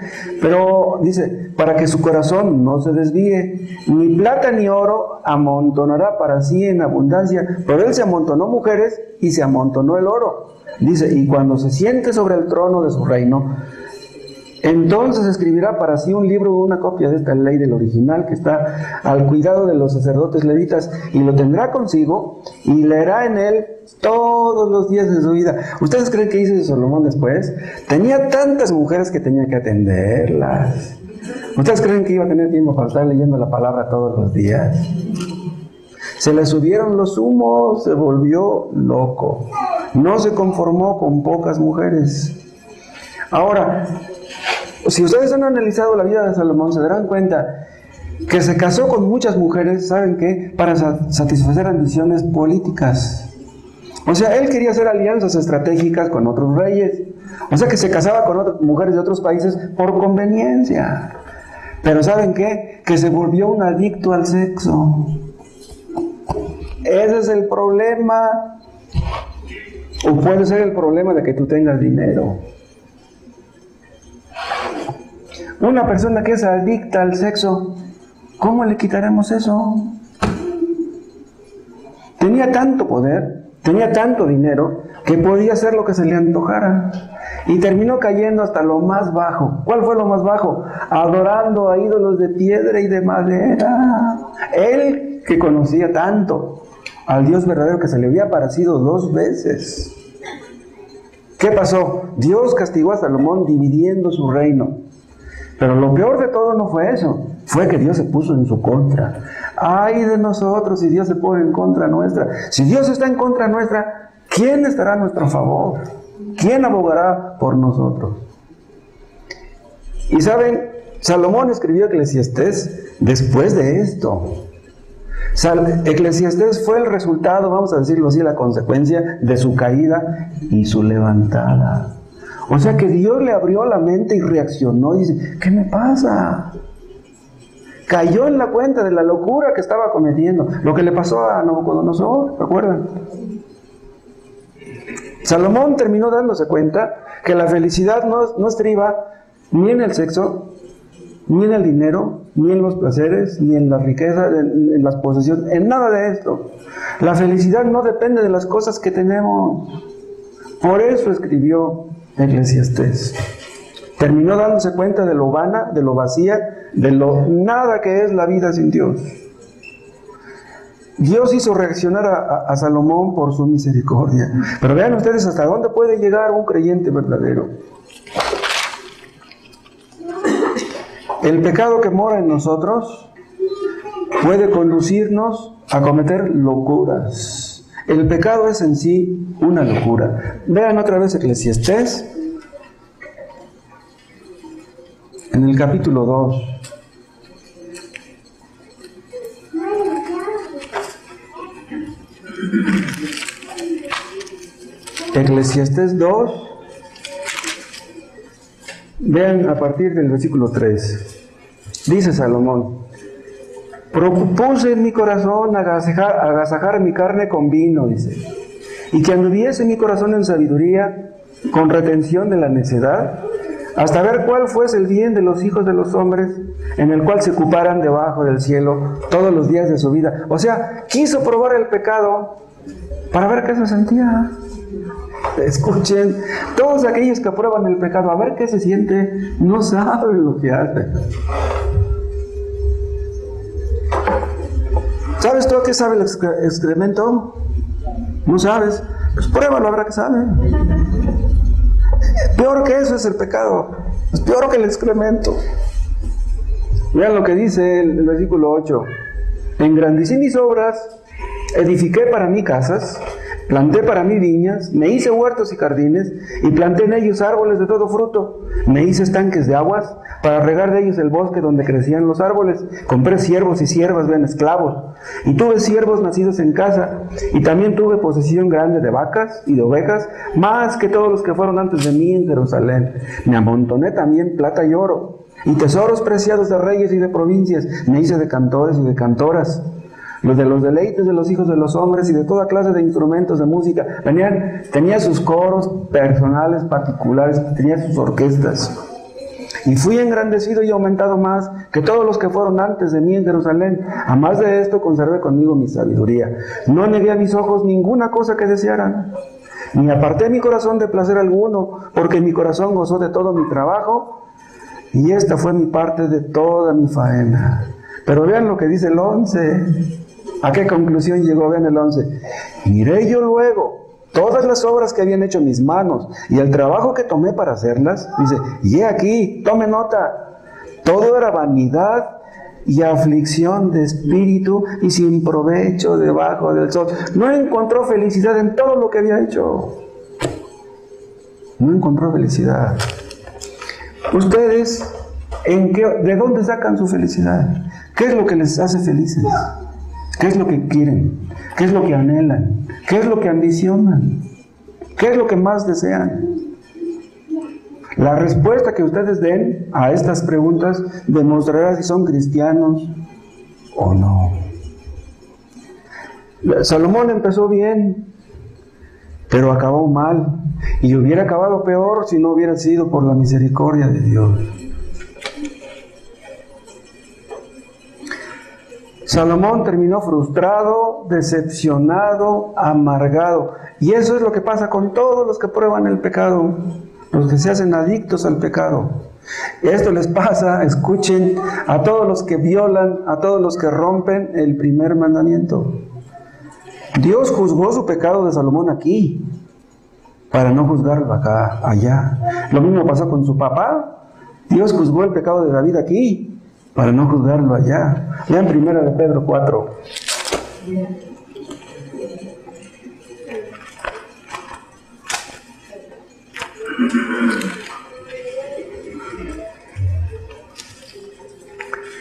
Pero dice, para que su corazón no se desvíe, ni plata ni oro amontonará para sí en abundancia. Pero él se amontonó mujeres y se amontonó el oro. Dice, y cuando se siente sobre el trono de su reino, entonces escribirá para sí un libro o una copia de esta ley del original que está al cuidado de los sacerdotes levitas, y lo tendrá consigo y leerá en él todos los días de su vida. ¿Ustedes creen que hizo Salomón después? Tenía tantas mujeres que tenía que atenderlas. ¿Ustedes creen que iba a tener tiempo para estar leyendo la palabra todos los días? Se le subieron los humos, se volvió loco. No se conformó con pocas mujeres. Ahora, si ustedes han analizado la vida de Salomón, se darán cuenta que se casó con muchas mujeres, ¿saben qué? Para satisfacer ambiciones políticas. O sea, él quería hacer alianzas estratégicas con otros reyes. O sea, que se casaba con otras mujeres de otros países por conveniencia. Pero ¿saben qué? Que se volvió un adicto al sexo. Ese es el problema. O puede ser el problema de que tú tengas dinero. Una persona que es adicta al sexo, ¿cómo le quitaremos eso? Tenía tanto poder, tenía tanto dinero, que podía hacer lo que se le antojara. Y terminó cayendo hasta lo más bajo. ¿Cuál fue lo más bajo? Adorando a ídolos de piedra y de madera. Él que conocía tanto al Dios verdadero, que se le había aparecido 2 veces. ¿Qué pasó? Dios castigó a Salomón dividiendo su reino. Pero lo peor de todo no fue eso, fue que Dios se puso en su contra. ¡Ay de nosotros si Dios se pone en contra nuestra! Si Dios está en contra nuestra, ¿quién estará a nuestro favor? ¿Quién abogará por nosotros? Y saben, Salomón escribió Eclesiastés después de esto. Eclesiastés fue el resultado, vamos a decirlo así, la consecuencia de su caída y su levantada. O sea que Dios le abrió la mente y reaccionó y dice, ¿qué me pasa? Cayó en la cuenta de la locura que estaba cometiendo. Lo que le pasó a Nabucodonosor, ¿recuerdan? Salomón terminó dándose cuenta que la felicidad no estriba ni en el sexo, ni en el dinero, ni en los placeres, ni en la riqueza, en las posesiones, en nada de esto. La felicidad no depende de las cosas que tenemos. Por eso escribió Eclesiastés. Terminó dándose cuenta de lo vana, de lo vacía, de lo nada que es la vida sin Dios. Dios hizo reaccionar a Salomón por su misericordia. Pero vean ustedes hasta dónde puede llegar un creyente verdadero. El pecado que mora en nosotros puede conducirnos a cometer locuras. El pecado es en sí una locura. Vean otra vez Eclesiastés, en el capítulo 2. Eclesiastés 2, vean a partir del versículo 3. Dice Salomón: propuse en mi corazón agasajar mi carne con vino, dice, y que anduviese mi corazón en sabiduría, con retención de la necedad, hasta ver cuál fuese el bien de los hijos de los hombres, en el cual se ocuparan debajo del cielo todos los días de su vida. O sea, quiso probar el pecado para ver qué se sentía. Escuchen, todos aquellos que aprueban el pecado, a ver qué se siente, no saben lo que hacen. ¿Sabes tú a qué sabe el excremento? ¿No sabes? Pues pruébalo, a ver qué sabe. Peor que eso es el pecado. Es peor que el excremento. Vean lo que dice el versículo 8. Engrandecí mis obras, edifiqué para mí casas, planté para mí viñas, me hice huertos y jardines, y planté en ellos árboles de todo fruto. Me hice estanques de aguas, para regar de ellos el bosque donde crecían los árboles. Compré siervos y siervas, ven, esclavos. Y tuve siervos nacidos en casa, y también tuve posesión grande de vacas y de ovejas, más que todos los que fueron antes de mí en Jerusalén. Me amontoné también plata y oro, y tesoros preciados de reyes y de provincias. Me hice de cantores y de cantoras, los de los deleites de los hijos de los hombres y de toda clase de instrumentos de música. Tenía sus coros personales particulares, tenía sus orquestas. Y fui engrandecido y aumentado más que todos los que fueron antes de mí en Jerusalén. A más de esto conservé conmigo mi sabiduría. No negué a mis ojos ninguna cosa que desearan, ni aparté mi corazón de placer alguno, porque mi corazón gozó de todo mi trabajo, y esta fue mi parte de toda mi faena. Pero vean lo que dice el 11. ¿A qué conclusión llegó? Vean el 11. Miré yo luego todas las obras que habían hecho mis manos y el trabajo que tomé para hacerlas. Dice, y he aquí, tome nota, todo era vanidad y aflicción de espíritu y sin provecho debajo del sol. No encontró felicidad en todo lo que había hecho. No encontró felicidad. Ustedes, ¿de dónde sacan su felicidad? ¿Qué es lo que les hace felices? ¿Qué es lo que quieren? ¿Qué es lo que anhelan? ¿Qué es lo que ambicionan? ¿Qué es lo que más desean? La respuesta que ustedes den a estas preguntas demostrará si son cristianos o no. Salomón empezó bien, pero acabó mal. Y hubiera acabado peor si no hubiera sido por la misericordia de Dios. Salomón terminó frustrado, decepcionado, amargado. Y eso es lo que pasa con todos los que prueban el pecado, los que se hacen adictos al pecado. Esto les pasa, escuchen, a todos los que violan, a todos los que rompen el primer mandamiento. Dios juzgó su pecado de Salomón aquí, para no juzgarlo allá. Lo mismo pasó con su papá. Dios juzgó el pecado de David aquí, para no juzgarlo allá. Vean 1 de Pedro 4.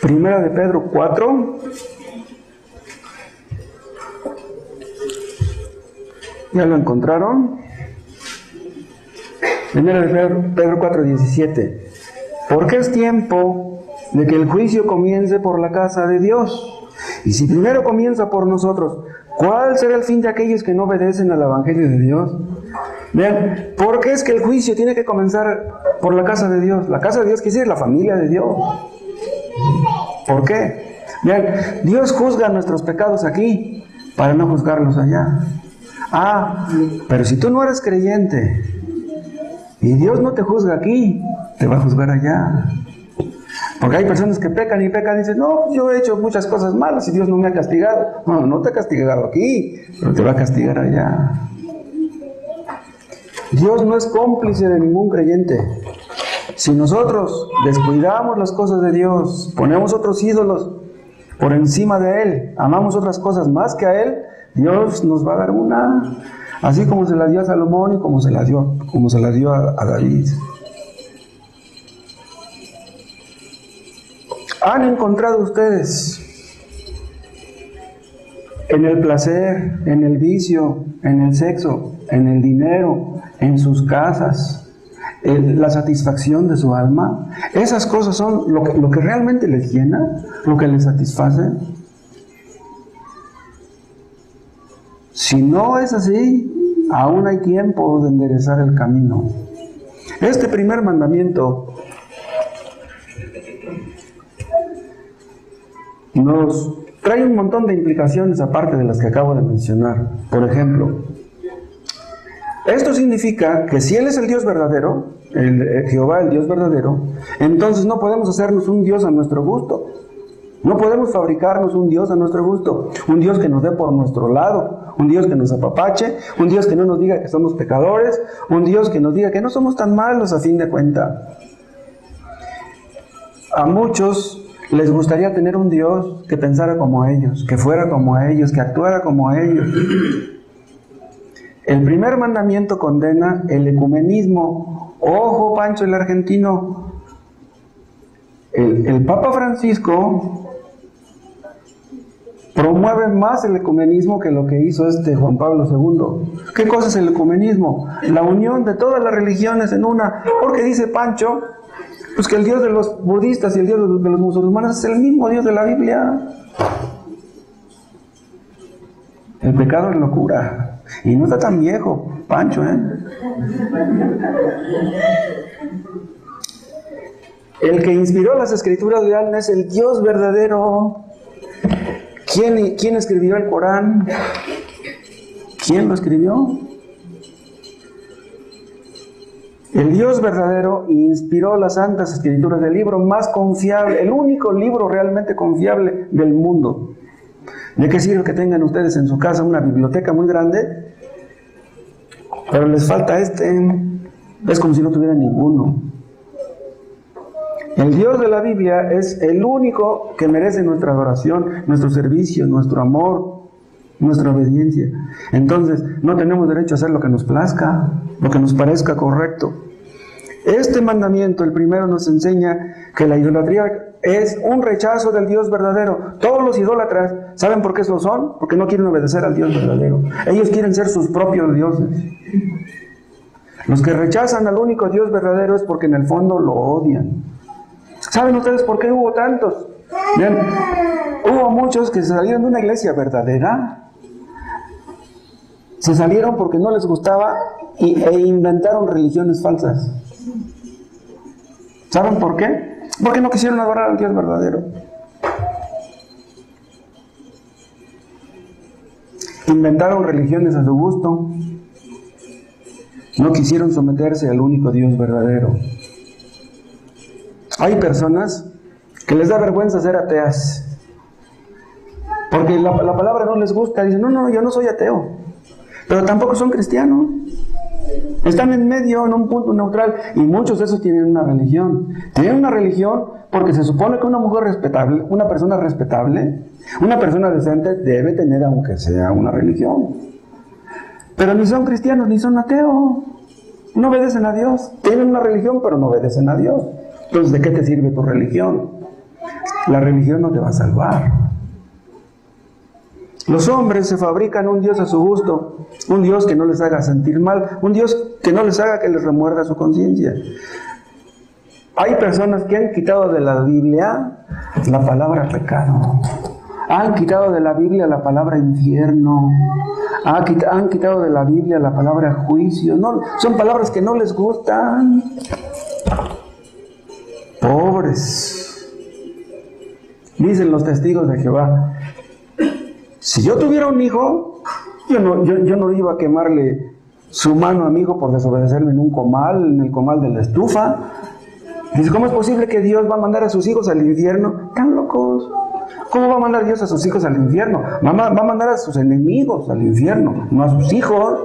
Primera de Pedro 4. ¿Ya lo encontraron? Primera de Pedro 4:17. Porque es tiempo de que el juicio comience por la casa de Dios. Y si primero comienza por nosotros, ¿cuál será el fin de aquellos que no obedecen al Evangelio de Dios? Vean, ¿por qué es que el juicio tiene que comenzar por la casa de Dios? La casa de Dios quiere decir la familia de Dios. ¿Por qué? Vean, Dios juzga nuestros pecados aquí para no juzgarlos allá. Pero si tú no eres creyente y Dios no te juzga aquí, te va a juzgar allá. Porque hay personas que pecan y pecan y dicen, no, yo he hecho muchas cosas malas y Dios no me ha castigado. No, no te ha castigado aquí, pero te va a castigar allá. Dios no es cómplice de ningún creyente. Si nosotros descuidamos las cosas de Dios, ponemos otros ídolos por encima de Él, amamos otras cosas más que a Él, Dios nos va a dar una, así como se la dio a Salomón y como se la dio a David. ¿Han encontrado ustedes en el placer, en el vicio, en el sexo, en el dinero, en sus casas, en la satisfacción de su alma. Esas cosas son lo que realmente les llena, lo que les satisface. Si no es así, aún hay tiempo de enderezar el camino. Este primer mandamiento nos trae un montón de implicaciones aparte de las que acabo de mencionar. Por ejemplo, esto significa que si Él es el Dios verdadero, Jehová el Dios verdadero, entonces no podemos hacernos un Dios a nuestro gusto. No podemos fabricarnos un Dios a nuestro gusto, un Dios que nos dé por nuestro lado, un Dios que nos apapache, un Dios que no nos diga que somos pecadores, un Dios que nos diga que no somos tan malos a fin de cuenta. A muchos les gustaría tener un Dios que pensara como ellos, que fuera como ellos, que actuara como ellos. El primer mandamiento condena el ecumenismo. Ojo, Pancho el argentino. El Papa Francisco promueve más el ecumenismo que lo que hizo Juan Pablo II. ¿Qué cosa es el ecumenismo? La unión de todas las religiones en una. Porque dice Pancho, pues que el Dios de los budistas y el Dios de los musulmanes es el mismo Dios de la Biblia. El pecado es locura. Y no está tan viejo, Pancho, El que inspiró las escrituras es el Dios verdadero. ¿Quién escribió el Corán? ¿Quién lo escribió? El Dios verdadero inspiró las santas escrituras, el libro más confiable, el único libro realmente confiable del mundo. ¿De qué sirve que tengan ustedes en su casa una biblioteca muy grande, pero les falta Es como si no tuvieran ninguno. El Dios de la Biblia es el único que merece nuestra adoración, nuestro servicio, nuestro amor, nuestra obediencia. Entonces, no tenemos derecho a hacer lo que nos plazca, lo que nos parezca correcto. Este mandamiento, el primero, nos enseña que la idolatría es un rechazo del Dios verdadero. Todos los idólatras, ¿saben por qué eso son? Porque no quieren obedecer al Dios verdadero. Ellos quieren ser sus propios dioses. Los que rechazan al único Dios verdadero es porque en el fondo lo odian. ¿Saben ustedes por qué hubo tantos? Bien, hubo muchos que se salieron de una iglesia verdadera. Se salieron porque no les gustaba e inventaron religiones falsas. ¿Saben por qué? Porque no quisieron adorar al Dios verdadero. Inventaron religiones a su gusto. No quisieron someterse al único Dios verdadero. Hay personas que les da vergüenza ser ateas, porque la palabra no les gusta. Dicen, no, yo no soy ateo, pero tampoco son cristianos. Están en medio, en un punto neutral, y muchos de esos tienen una religión. Tienen una religión porque se supone que una mujer respetable, una persona respetable, una persona decente debe tener, aunque sea una religión. Pero ni son cristianos ni son ateos. No obedecen a Dios. Tienen una religión, pero no obedecen a Dios. Entonces, ¿de qué te sirve tu religión? La religión no te va a salvar. Los hombres se fabrican un Dios a su gusto, un Dios que no les haga sentir mal, un Dios que no les haga que les remuerda su conciencia. Hay personas que han quitado de la Biblia la palabra pecado, han quitado de la Biblia la palabra infierno, han quitado de la Biblia la palabra juicio. No, son palabras que no les gustan. Pobres. Dicen los testigos de Jehová, si yo tuviera un hijo, yo no iba a quemarle su mano a mi hijo por desobedecerme en el comal de la estufa. Dice, ¿cómo es posible que Dios va a mandar a sus hijos al infierno? Están locos. ¿Cómo va a mandar Dios a sus hijos al infierno? Va a mandar a sus enemigos al infierno, no a sus hijos.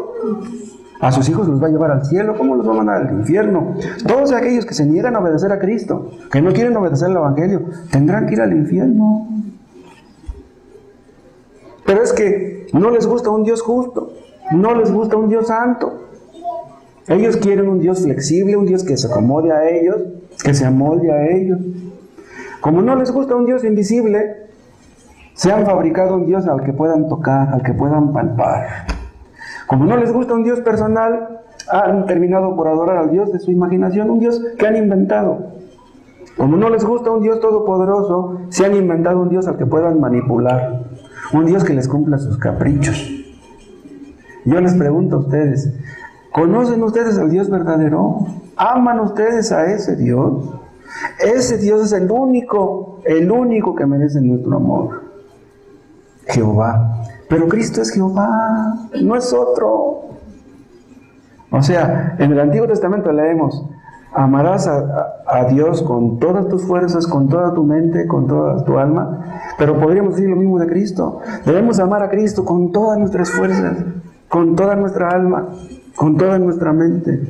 A sus hijos los va a llevar al cielo. ¿Cómo los va a mandar al infierno? Todos aquellos que se niegan a obedecer a Cristo, que no quieren obedecer al Evangelio, tendrán que ir al infierno. Pero es que no les gusta un Dios justo, no les gusta un Dios santo. Ellos quieren un Dios flexible, un Dios que se acomode a ellos, que se amolde a ellos. Como no les gusta un Dios invisible, Se han fabricado un Dios al que puedan tocar, al que puedan palpar. Como no les gusta un Dios personal, han terminado por adorar al Dios de su imaginación, un Dios que han inventado. Como no les gusta un Dios todopoderoso, se han inventado un Dios al que puedan manipular, un Dios que les cumpla sus caprichos. Yo les pregunto a ustedes, ¿conocen ustedes al Dios verdadero? ¿Aman ustedes a ese Dios? Ese Dios es el único que merece nuestro amor. Jehová. Pero Cristo es Jehová, no es otro. O sea, en el Antiguo Testamento leemos, amarás a Dios con todas tus fuerzas, con toda tu mente, con toda tu alma, pero podríamos decir lo mismo de Cristo. Debemos amar a Cristo con todas nuestras fuerzas, con toda nuestra alma, con toda nuestra mente.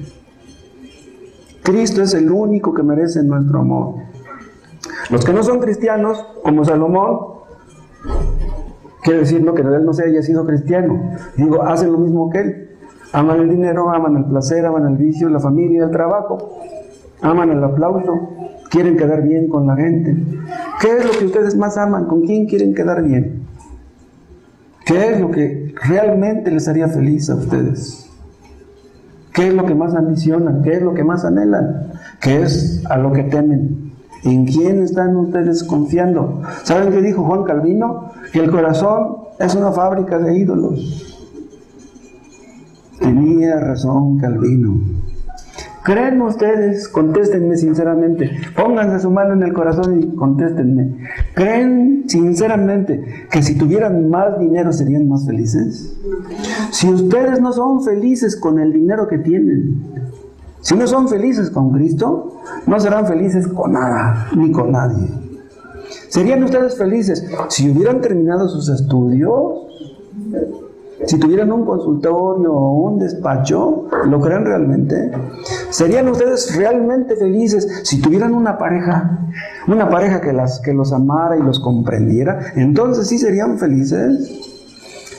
Cristo es el único que merece nuestro amor. Los que no son cristianos, como Salomón, quiere decir no que él no se haya sido cristiano, digo, hacen lo mismo que él. Aman el dinero, aman el placer, aman el vicio, la familia, el trabajo, aman el aplauso, quieren quedar bien con la gente. ¿Qué es lo que ustedes más aman? ¿Con quién quieren quedar bien? ¿Qué es lo que realmente les haría feliz a ustedes? ¿Qué es lo que más ambicionan? ¿Qué es lo que más anhelan? ¿Qué es a lo que temen? ¿En quién están ustedes confiando? ¿Saben qué dijo Juan Calvino? Que el corazón es una fábrica de ídolos. Tenía razón Calvino. ¿Creen ustedes? Contéstenme sinceramente. Pónganse su mano en el corazón y contéstenme. ¿Creen sinceramente que si tuvieran más dinero serían más felices? Si ustedes no son felices con el dinero que tienen, si no son felices con Cristo, no serán felices con nada, ni con nadie. ¿Serían ustedes felices si hubieran terminado sus estudios? Si tuvieran un consultorio o un despacho, ¿lo creen realmente? ¿Serían ustedes realmente felices si tuvieran una pareja que los amara y los comprendiera? Entonces sí serían felices.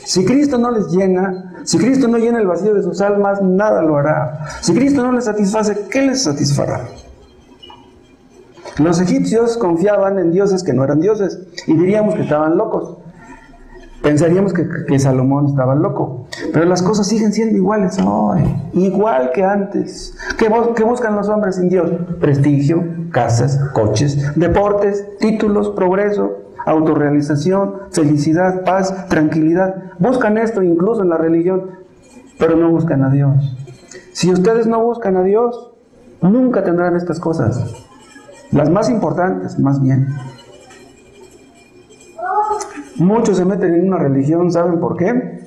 Si Cristo no les llena, si Cristo no llena el vacío de sus almas, nada lo hará. Si Cristo no les satisface, ¿qué les satisfará? Los egipcios confiaban en dioses que no eran dioses y diríamos que estaban locos. Pensaríamos que Salomón estaba loco, pero las cosas siguen siendo iguales hoy, igual que antes. ¿Qué buscan los hombres sin Dios? Prestigio, casas, coches, deportes, títulos, progreso, autorrealización, felicidad, paz, tranquilidad. Buscan esto incluso en la religión, pero no buscan a Dios. Si ustedes no buscan a Dios, nunca tendrán estas cosas. Las más importantes, más bien. Muchos se meten en una religión, ¿saben por qué?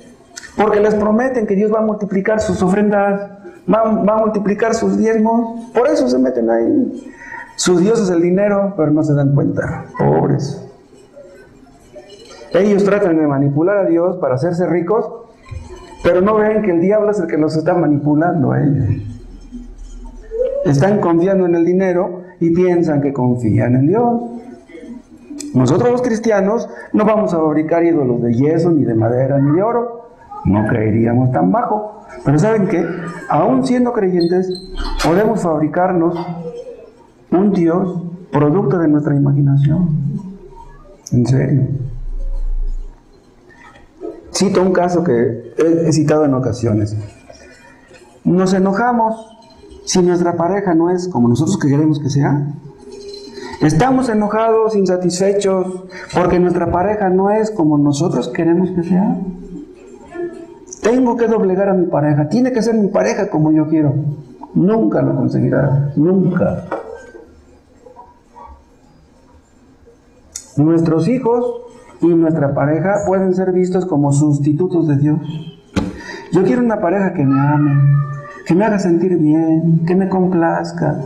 Porque les prometen que Dios va a multiplicar sus ofrendas, va a multiplicar sus diezmos, por eso se meten ahí. Su Dios es el dinero, pero no se dan cuenta, pobres. Ellos tratan de manipular a Dios para hacerse ricos, pero no ven que el diablo es el que los está manipulando a ellos. Están confiando en el dinero y piensan que confían en Dios. Nosotros los cristianos no vamos a fabricar ídolos de yeso, ni de madera, ni de oro. No caeríamos tan bajo. Pero ¿saben qué? Aún siendo creyentes, podemos fabricarnos un Dios producto de nuestra imaginación. En serio. Cito un caso que he citado en ocasiones. Nos enojamos si nuestra pareja no es como nosotros queremos que sea. Estamos enojados, insatisfechos, porque nuestra pareja no es como nosotros queremos que sea. Tengo que doblegar a mi pareja, tiene que ser mi pareja como yo quiero. Nunca lo conseguirá, nunca. Nuestros hijos y nuestra pareja pueden ser vistos como sustitutos de Dios. Yo quiero una pareja que me ame, que me haga sentir bien, que me complazca,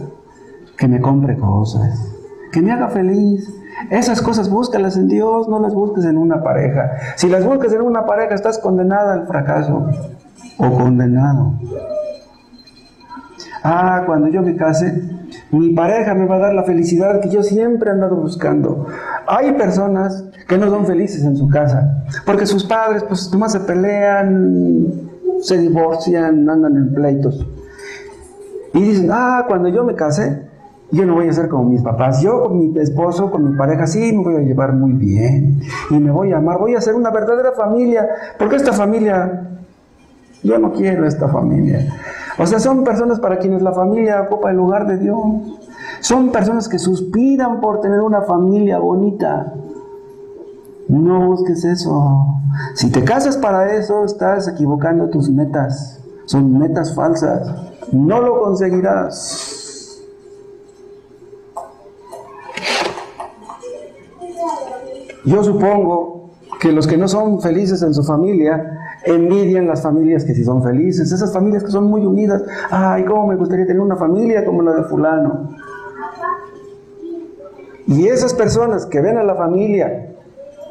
que me compre cosas, que me haga feliz. Esas cosas búscalas en Dios, no las busques en una pareja. Si las buscas en una pareja, estás condenada al fracaso o condenado. Cuando yo me case, mi pareja me va a dar la felicidad que yo siempre he andado buscando. Hay personas que no son felices en su casa, porque sus padres pues nomás se pelean, se divorcian, andan en pleitos. Y dicen, cuando yo me case, Yo no voy a ser como mis papás. Yo con mi esposo, con mi pareja, sí me voy a llevar muy bien. Y me voy a amar. Voy a ser una verdadera familia. Porque esta familia, yo no quiero esta familia. O sea, son personas para quienes la familia ocupa el lugar de Dios. Son personas que suspiran por tener una familia bonita. No busques eso. Si te casas para eso, estás equivocando tus metas. Son metas falsas. No lo conseguirás. Yo supongo que los que no son felices en su familia envidian las familias que sí son felices, esas familias que son muy unidas. Ay, cómo me gustaría tener una familia como la de fulano. Y esas personas que ven a la familia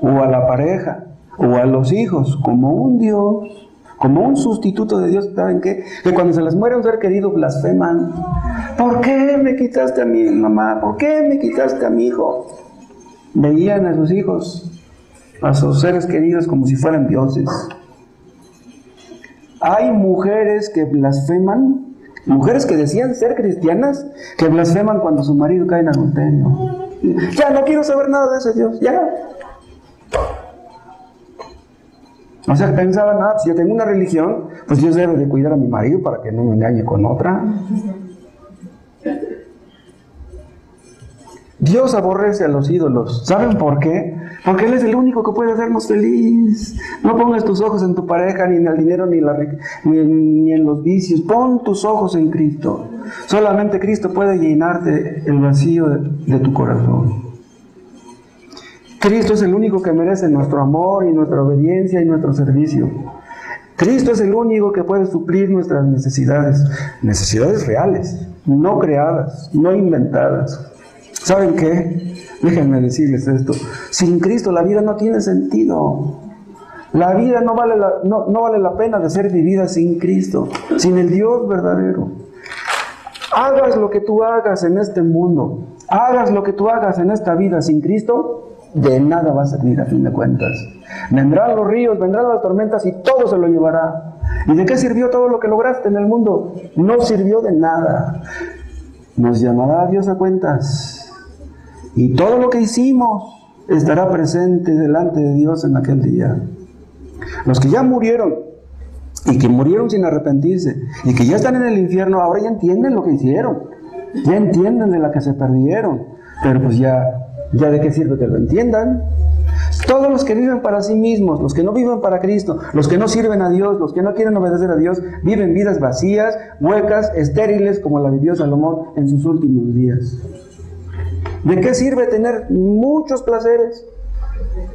o a la pareja o a los hijos como un Dios, como un sustituto de Dios, ¿saben qué? Que cuando se les muere un ser querido blasfeman. ¿Por qué me quitaste a mi mamá? ¿Por qué me quitaste a mi hijo? Veían a sus hijos, a sus seres queridos como si fueran dioses. Hay mujeres que blasfeman, mujeres que decían ser cristianas, que blasfeman cuando su marido cae en adulterio. Ya no quiero saber nada de ese Dios, ya. O sea, pensaban, si yo tengo una religión, pues Dios debe de cuidar a mi marido para que no me engañe con otra. Dios aborrece a los ídolos. ¿Saben por qué? Porque Él es el único que puede hacernos feliz. No pongas tus ojos en tu pareja, ni en el dinero, ni en los vicios. Pon tus ojos en Cristo. Solamente Cristo puede llenarte el vacío de tu corazón. Cristo es el único que merece nuestro amor y nuestra obediencia y nuestro servicio. Cristo es el único que puede suplir nuestras necesidades. Necesidades reales, no creadas, no inventadas. ¿Saben qué? Déjenme decirles esto. Sin Cristo la vida no tiene sentido. La vida no vale la pena de ser vivida sin Cristo, sin el Dios verdadero. Hagas lo que tú hagas en este mundo, hagas lo que tú hagas en esta vida sin Cristo, de nada va a servir a fin de cuentas. Vendrán los ríos, vendrán las tormentas y todo se lo llevará. ¿Y de qué sirvió todo lo que lograste en el mundo? No sirvió de nada. Nos llamará Dios a cuentas. Y todo lo que hicimos estará presente delante de Dios en aquel día. Los que ya murieron y que murieron sin arrepentirse y que ya están en el infierno, ahora ya entienden lo que hicieron. Ya entienden de la que se perdieron. Pero pues ya de qué sirve que lo entiendan. Todos los que viven para sí mismos, los que no viven para Cristo, los que no sirven a Dios, los que no quieren obedecer a Dios, viven vidas vacías, huecas, estériles, como la vivió Salomón en sus últimos días. ¿De qué sirve tener muchos placeres,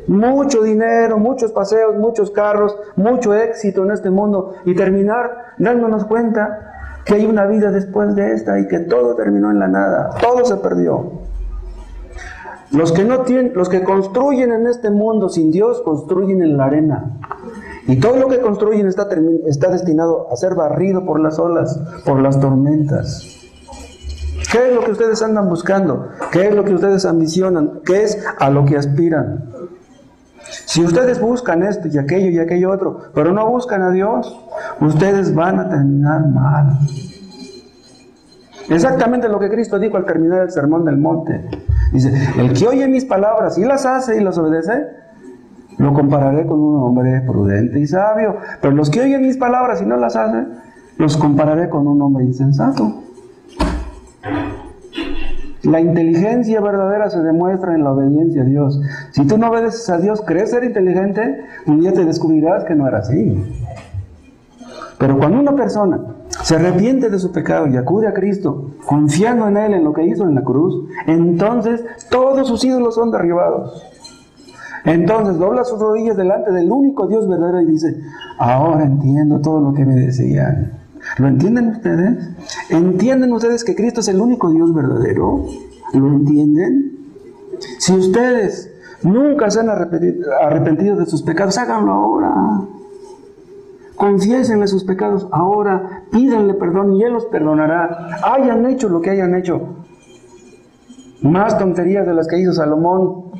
mucho dinero, muchos paseos, muchos carros, mucho éxito en este mundo y terminar dándonos cuenta que hay una vida después de esta y que todo terminó en la nada, todo se perdió? Los que construyen en este mundo sin Dios, construyen en la arena. Y todo lo que construyen está destinado a ser barrido por las olas, por las tormentas. ¿Qué es lo que ustedes andan buscando? ¿Qué es lo que ustedes ambicionan? ¿Qué es a lo que aspiran? Si ustedes buscan esto y aquello otro, pero no buscan a Dios, ustedes van a terminar mal. Exactamente lo que Cristo dijo al terminar el Sermón del Monte. Dice, el que oye mis palabras y las hace y las obedece, lo compararé con un hombre prudente y sabio. Pero los que oyen mis palabras y no las hacen, los compararé con un hombre insensato. La inteligencia verdadera se demuestra en la obediencia a Dios. Si tú no obedeces a Dios, crees ser inteligente, un día te descubrirás que no era así. Pero cuando una persona se arrepiente de su pecado y acude a Cristo, confiando en Él, en lo que hizo en la cruz, entonces todos sus ídolos son derribados. Entonces dobla sus rodillas delante del único Dios verdadero y dice, ahora entiendo todo lo que me decían. ¿Lo entienden ustedes? ¿Entienden ustedes que Cristo es el único Dios verdadero? ¿Lo entienden? Si ustedes nunca se han arrepentido de sus pecados, háganlo ahora. Confiésenle sus pecados ahora, pídanle perdón y Él los perdonará. Hayan hecho lo que hayan hecho. Más tonterías de las que hizo Salomón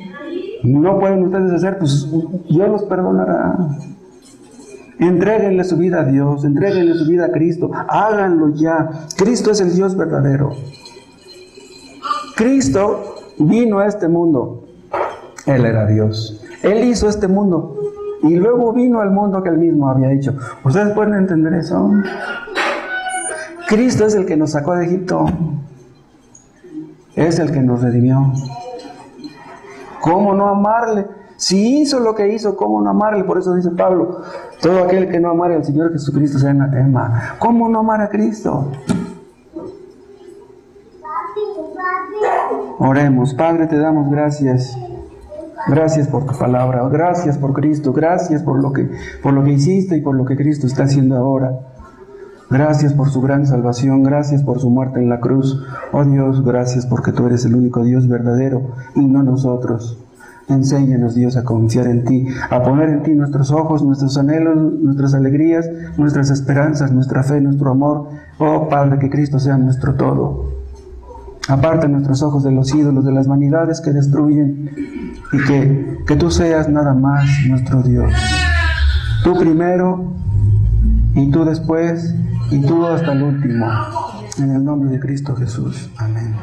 no pueden ustedes hacer, pues Dios los perdonará. Entréguenle su vida a Dios, entréguenle su vida a Cristo, háganlo ya. Cristo es el Dios verdadero. Cristo vino a este mundo. Él era Dios. Él hizo este mundo. Y luego vino al mundo que Él mismo había hecho. ¿Ustedes pueden entender eso? Cristo es el que nos sacó de Egipto. Es el que nos redimió. ¿Cómo no amarle? Si hizo lo que hizo, ¿cómo no amarle? Por eso dice Pablo, todo aquel que no amare al Señor Jesucristo sea anatema. ¿Cómo no amar a Cristo? Oremos. Padre, te damos gracias. Gracias por tu palabra, gracias por Cristo, gracias por lo que hiciste y por lo que Cristo está haciendo ahora. Gracias por su gran salvación, gracias por su muerte en la cruz. Oh Dios, gracias porque tú eres el único Dios verdadero y no nosotros. Enséñanos, Dios, a confiar en ti, a poner en ti nuestros ojos, nuestros anhelos, nuestras alegrías, nuestras esperanzas, nuestra fe, nuestro amor. Oh Padre, que Cristo sea nuestro todo. Aparta nuestros ojos de los ídolos, de las vanidades que destruyen, y que tú seas nada más nuestro Dios. Tú primero, y tú después, y tú hasta el último. En el nombre de Cristo Jesús. Amén.